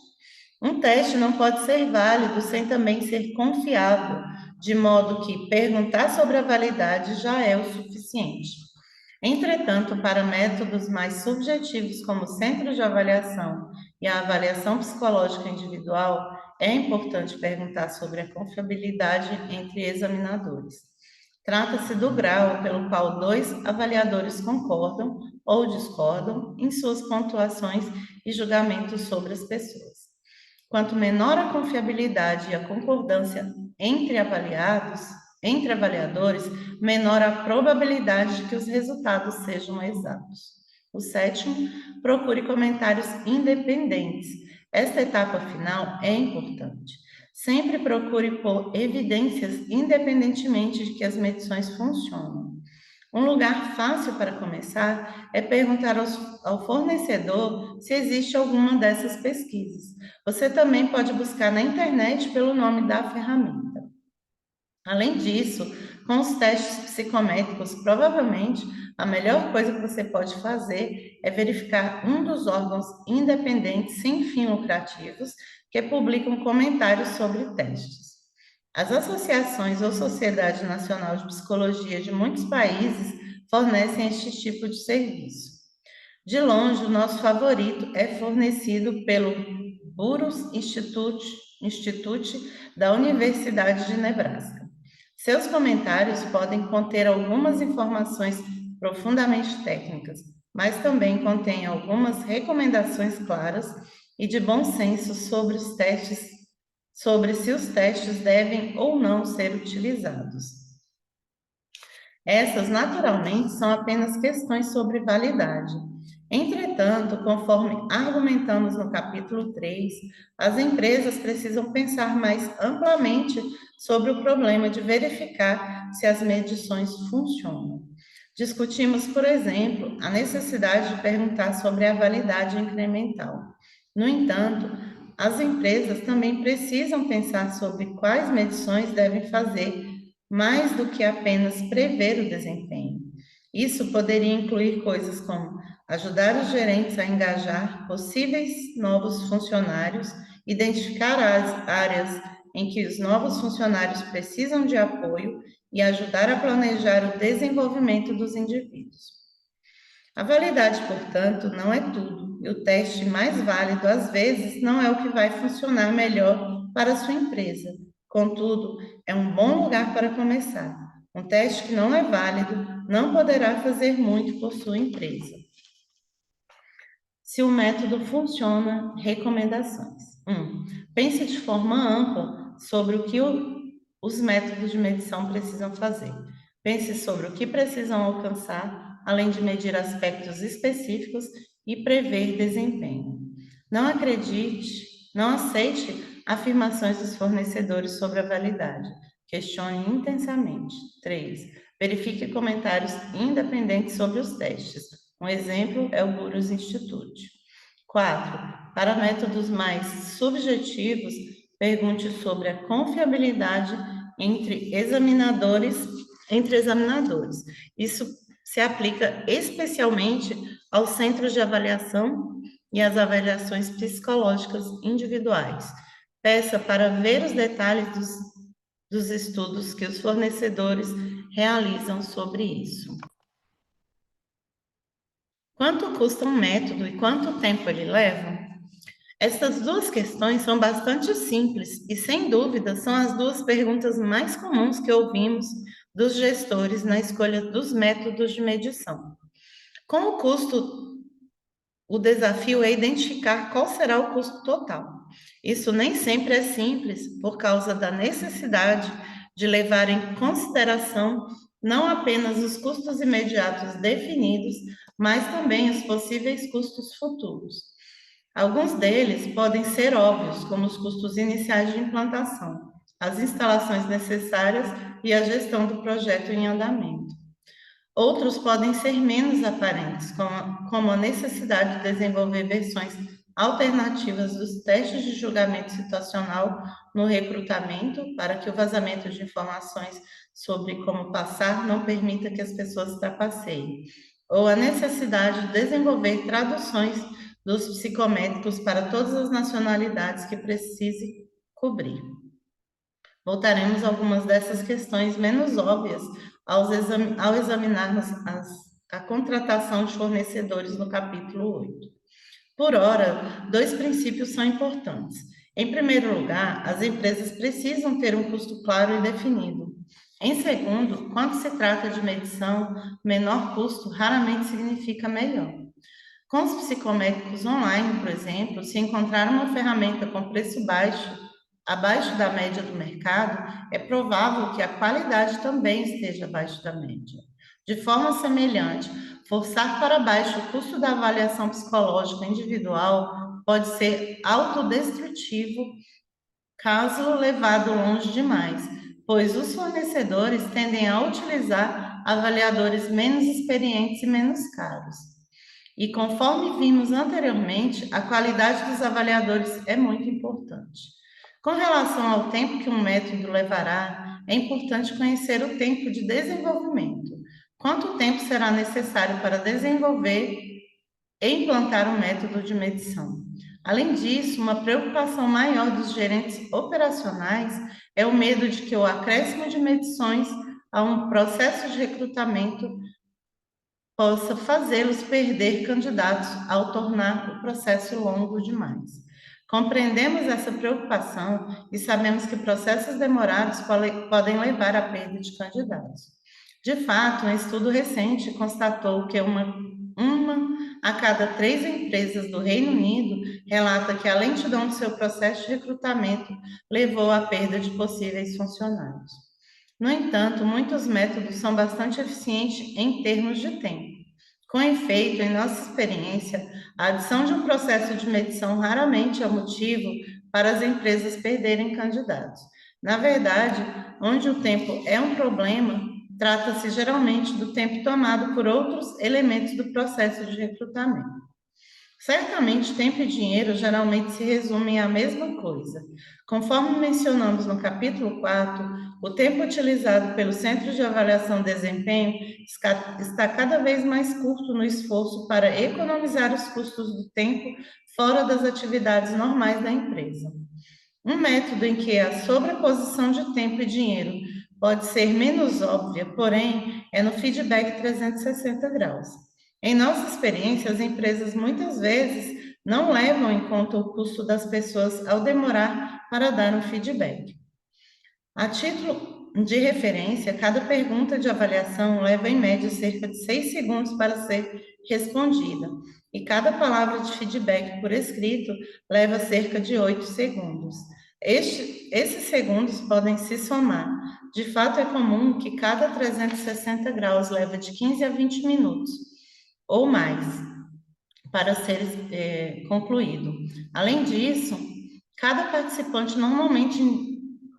Um teste não pode ser válido sem também ser confiável, de modo que perguntar sobre a validade já é o suficiente. Entretanto, para métodos mais subjetivos, como o centro de avaliação e a avaliação psicológica individual, é importante perguntar sobre a confiabilidade entre examinadores. Trata-se do grau pelo qual dois avaliadores concordam ou discordam em suas pontuações e julgamentos sobre as pessoas. Quanto menor a confiabilidade e a concordância entre avaliadores, menor a probabilidade de que os resultados sejam exatos. O sétimo, procure comentários independentes. Esta etapa final é importante. Sempre procure por evidências independentemente de que as medições funcionam. Um lugar fácil para começar é perguntar ao fornecedor se existe alguma dessas pesquisas. Você também pode buscar na internet pelo nome da ferramenta. Além disso, com os testes psicométricos, provavelmente a melhor coisa que você pode fazer é verificar um dos órgãos independentes sem fins lucrativos que publicam comentários sobre testes. As associações ou Sociedade Nacional de Psicologia de muitos países fornecem este tipo de serviço. De longe, o nosso favorito é fornecido pelo Burroughs Institute da Universidade de Nebraska. Seus comentários podem conter algumas informações profundamente técnicas, mas também contêm algumas recomendações claras e de bom senso sobre se os testes devem ou não ser utilizados. Essas, naturalmente, são apenas questões sobre validade. Entretanto, conforme argumentamos no capítulo 3, as empresas precisam pensar mais amplamente sobre o problema de verificar se as medições funcionam. Discutimos, por exemplo, a necessidade de perguntar sobre a validade incremental. No entanto, as empresas também precisam pensar sobre quais medições devem fazer mais do que apenas prever o desempenho. Isso poderia incluir coisas como ajudar os gerentes a engajar possíveis novos funcionários, identificar as áreas em que os novos funcionários precisam de apoio e ajudar a planejar o desenvolvimento dos indivíduos. A validade, portanto, não é tudo, e o teste mais válido, às vezes, não é o que vai funcionar melhor para a sua empresa. Contudo, é um bom lugar para começar. Um teste que não é válido não poderá fazer muito por sua empresa. Se o método funciona, recomendações. 1. Pense de forma ampla sobre o que os métodos de medição precisam fazer. Pense sobre o que precisam alcançar, além de medir aspectos específicos e prever desempenho. Não aceite afirmações dos fornecedores sobre a validade. Questione intensamente. 3. Verifique comentários independentes sobre os testes. Um exemplo é o Burroughs Institute. 4. Para métodos mais subjetivos, pergunte sobre a confiabilidade entre examinadores. Isso se aplica especialmente aos centros de avaliação e às avaliações psicológicas individuais. Peça para ver os detalhes dos estudos que os fornecedores realizam sobre isso. Quanto custa um método e quanto tempo ele leva? Essas duas questões são bastante simples e, sem dúvida, são as duas perguntas mais comuns que ouvimos dos gestores na escolha dos métodos de medição. Com o custo, o desafio é identificar qual será o custo total. Isso nem sempre é simples, por causa da necessidade de levar em consideração não apenas os custos imediatos definidos, mas também os possíveis custos futuros. Alguns deles podem ser óbvios, como os custos iniciais de implantação, as instalações necessárias e a gestão do projeto em andamento. Outros podem ser menos aparentes, como a necessidade de desenvolver versões alternativas dos testes de julgamento situacional no recrutamento para que o vazamento de informações sobre como passar não permita que as pessoas trapaceiem, ou a necessidade de desenvolver traduções dos psicométricos para todas as nacionalidades que precise cobrir. Voltaremos a algumas dessas questões menos óbvias ao examinarmos a contratação de fornecedores no capítulo 8. Por ora, dois princípios são importantes. Em primeiro lugar, as empresas precisam ter um custo claro e definido. Em segundo, quando se trata de medição, menor custo raramente significa melhor. Com os psicométricos online, por exemplo, se encontrar uma ferramenta com preço baixo, abaixo da média do mercado, é provável que a qualidade também esteja abaixo da média. De forma semelhante, forçar para baixo o custo da avaliação psicológica individual pode ser autodestrutivo caso levado longe demais, pois os fornecedores tendem a utilizar avaliadores menos experientes e menos caros. E conforme vimos anteriormente, a qualidade dos avaliadores é muito importante. Com relação ao tempo que um método levará, é importante conhecer o tempo de desenvolvimento. Quanto tempo será necessário para desenvolver e implantar um método de medição? Além disso, uma preocupação maior dos gerentes operacionais é o medo de que o acréscimo de medições a um processo de recrutamento possa fazê-los perder candidatos ao tornar o processo longo demais. Compreendemos essa preocupação e sabemos que processos demorados podem levar à perda de candidatos. De fato, um estudo recente constatou que uma a cada 3 empresas do Reino Unido relata que a lentidão do seu processo de recrutamento levou à perda de possíveis funcionários. No entanto, muitos métodos são bastante eficientes em termos de tempo. Com efeito, em nossa experiência, a adição de um processo de medição raramente é o motivo para as empresas perderem candidatos. Na verdade, onde o tempo é um problema, trata-se geralmente do tempo tomado por outros elementos do processo de recrutamento. Certamente, tempo e dinheiro geralmente se resumem à mesma coisa. Conforme mencionamos no capítulo 4, o tempo utilizado pelo Centro de Avaliação de Desempenho está cada vez mais curto no esforço para economizar os custos do tempo fora das atividades normais da empresa. Um método em que a sobreposição de tempo e dinheiro pode ser menos óbvia, porém, é no feedback 360 graus. Em nossa experiência, as empresas muitas vezes não levam em conta o custo das pessoas ao demorar para dar um feedback. A título de referência, cada pergunta de avaliação leva em média cerca de 6 segundos para ser respondida, e cada palavra de feedback por escrito leva cerca de 8 segundos. Esses segundos podem se somar. De fato, é comum que cada 360 graus leva de 15 a 20 minutos ou mais para ser concluído. Além disso, cada participante normalmente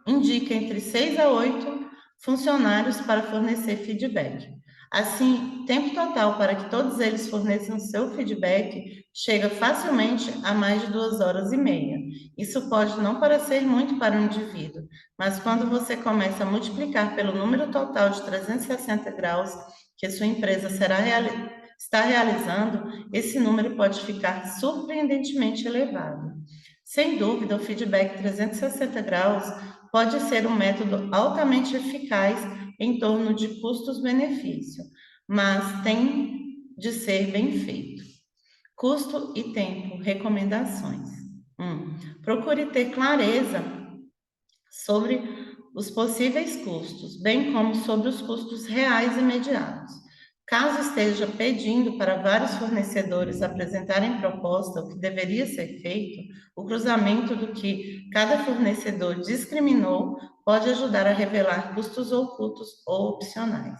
indica entre 6 a 8 funcionários para fornecer feedback. Assim, tempo total para que todos eles forneçam seu feedback chega facilmente a mais de 2 horas e meia. Isso pode não parecer muito para um indivíduo, mas quando você começa a multiplicar pelo número total de 360 graus que sua empresa está realizando, esse número pode ficar surpreendentemente elevado. Sem dúvida, o feedback 360 graus pode ser um método altamente eficaz em torno de custos-benefício, mas tem de ser bem feito. Custo e tempo, recomendações. 1. Procure ter clareza sobre os possíveis custos, bem como sobre os custos reais imediatos. Caso esteja pedindo para vários fornecedores apresentarem proposta, o que deveria ser feito, o cruzamento do que cada fornecedor discriminou pode ajudar a revelar custos ocultos ou opcionais.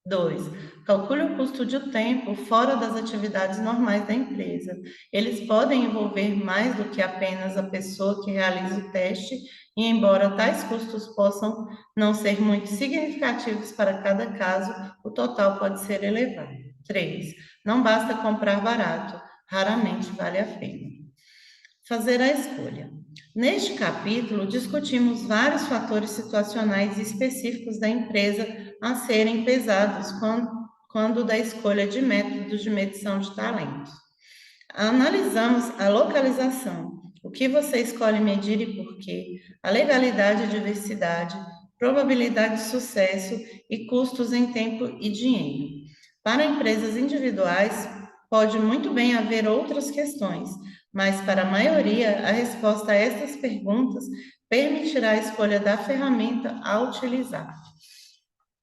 2. Calcule o custo de tempo fora das atividades normais da empresa. Eles podem envolver mais do que apenas a pessoa que realiza o teste, e embora tais custos possam não ser muito significativos para cada caso, o total pode ser elevado. 3. Não basta comprar barato, raramente vale a pena. Fazer a escolha. Neste capítulo, discutimos vários fatores situacionais e específicos da empresa a serem pesados quando da escolha de métodos de medição de talentos. Analisamos a localização, o que você escolhe medir e por quê, a legalidade e diversidade, probabilidade de sucesso e custos em tempo e dinheiro. Para empresas individuais, pode muito bem haver outras questões, mas para a maioria, a resposta a estas perguntas permitirá a escolha da ferramenta a utilizar.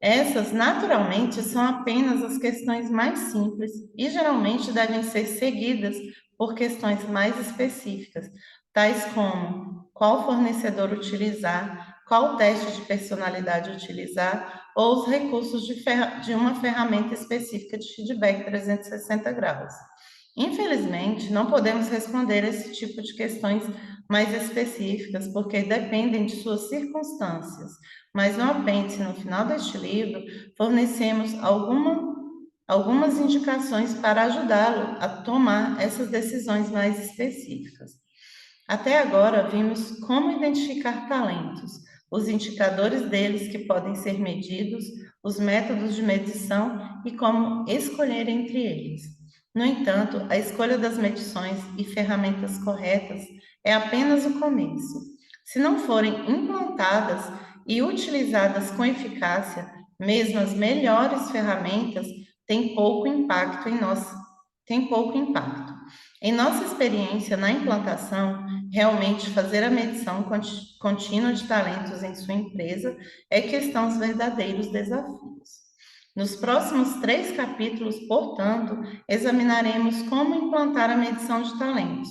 Essas, naturalmente, são apenas as questões mais simples e geralmente devem ser seguidas por questões mais específicas, tais como qual fornecedor utilizar, qual teste de personalidade utilizar, ou os recursos de uma ferramenta específica de feedback 360 graus. Infelizmente, não podemos responder esse tipo de questões mais específicas, porque dependem de suas circunstâncias, mas no apêndice, no final deste livro, fornecemos algumas indicações para ajudá-lo a tomar essas decisões mais específicas. Até agora, vimos como identificar talentos, os indicadores deles que podem ser medidos, os métodos de medição e como escolher entre eles. No entanto, a escolha das medições e ferramentas corretas é apenas o começo. Se não forem implantadas e utilizadas com eficácia, mesmo as melhores ferramentas têm pouco impacto Em nossa experiência na implantação, realmente fazer a medição contínua de talentos em sua empresa é que estão os verdadeiros desafios. Nos próximos 3 capítulos, portanto, examinaremos como implantar a medição de talentos.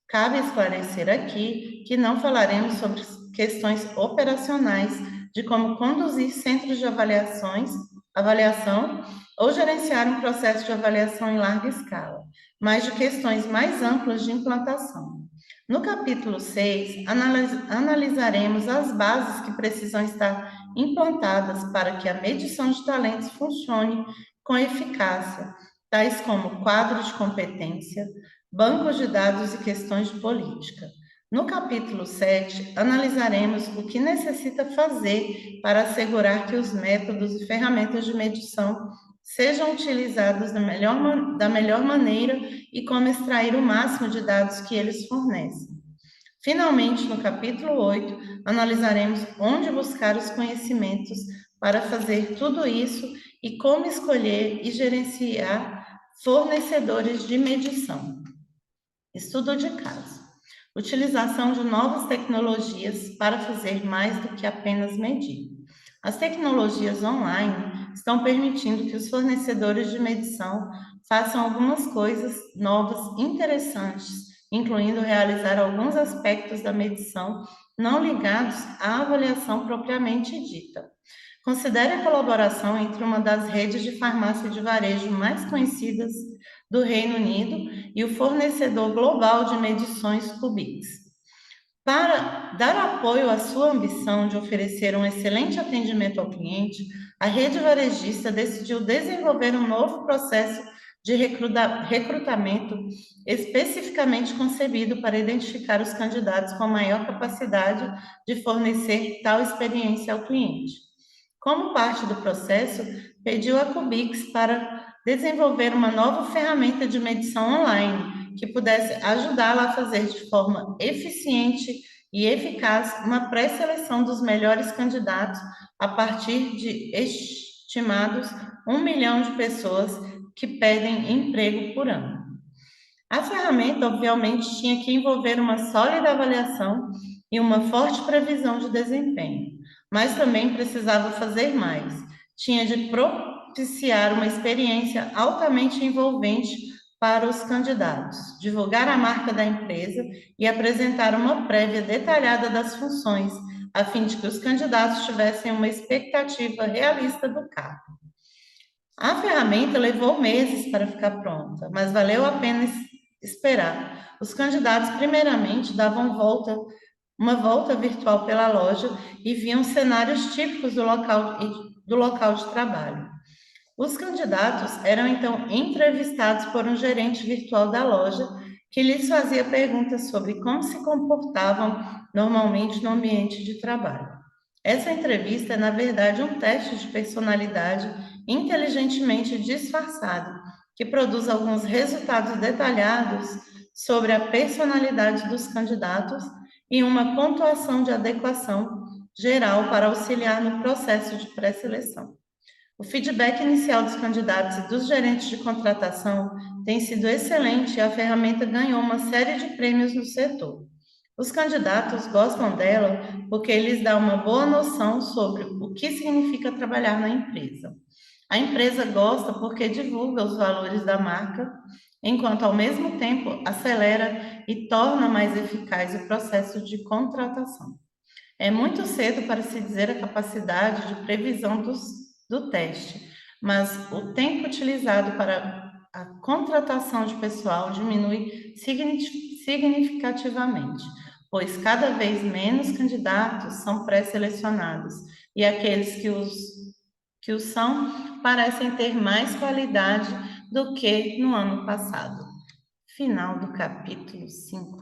Cabe esclarecer aqui que não falaremos sobre questões operacionais de como conduzir centros de avaliação ou gerenciar um processo de avaliação em larga escala, mas de questões mais amplas de implantação. No capítulo 6, analisaremos as bases que precisam estar implantadas para que a medição de talentos funcione com eficácia, tais como quadro de competência, bancos de dados e questões de política. No capítulo 7, analisaremos o que necessita fazer para assegurar que os métodos e ferramentas de medição sejam utilizados da melhor maneira e como extrair o máximo de dados que eles fornecem. Finalmente, no capítulo 8, analisaremos onde buscar os conhecimentos para fazer tudo isso e como escolher e gerenciar fornecedores de medição. Estudo de caso. Utilização de novas tecnologias para fazer mais do que apenas medir. As tecnologias online estão permitindo que os fornecedores de medição façam algumas coisas novas interessantes, incluindo realizar alguns aspectos da medição não ligados à avaliação propriamente dita. Considere a colaboração entre uma das redes de farmácia de varejo mais conhecidas do Reino Unido e o fornecedor global de medições Cubix. Para dar apoio à sua ambição de oferecer um excelente atendimento ao cliente, a rede varejista decidiu desenvolver um novo processo de recrutamento especificamente concebido para identificar os candidatos com maior capacidade de fornecer tal experiência ao cliente. Como parte do processo, pediu a Cubix para desenvolver uma nova ferramenta de medição online que pudesse ajudá-la a fazer de forma eficiente e eficaz uma pré-seleção dos melhores candidatos a partir de estimados 1 milhão de pessoas que pedem emprego por ano. A ferramenta, obviamente, tinha que envolver uma sólida avaliação e uma forte previsão de desempenho, mas também precisava fazer mais. Tinha de propiciar uma experiência altamente envolvente para os candidatos, divulgar a marca da empresa e apresentar uma prévia detalhada das funções, a fim de que os candidatos tivessem uma expectativa realista do cargo. A ferramenta levou meses para ficar pronta, mas valeu a pena esperar. Os candidatos, primeiramente, davam uma volta virtual pela loja e viam cenários típicos do local de trabalho. Os candidatos eram então entrevistados por um gerente virtual da loja que lhes fazia perguntas sobre como se comportavam normalmente no ambiente de trabalho. Essa entrevista é, na verdade, um teste de personalidade inteligentemente disfarçado, que produz alguns resultados detalhados sobre a personalidade dos candidatos e uma pontuação de adequação geral para auxiliar no processo de pré-seleção. O feedback inicial dos candidatos e dos gerentes de contratação tem sido excelente e a ferramenta ganhou uma série de prêmios no setor. Os candidatos gostam dela porque eles dão uma boa noção sobre o que significa trabalhar na empresa. A empresa gosta porque divulga os valores da marca, enquanto ao mesmo tempo acelera e torna mais eficaz o processo de contratação. É muito cedo para se dizer a capacidade de previsão do teste, mas o tempo utilizado para a contratação de pessoal diminui significativamente, pois cada vez menos candidatos são pré-selecionados e aqueles que os são parecem ter mais qualidade do que no ano passado. Final do capítulo 5.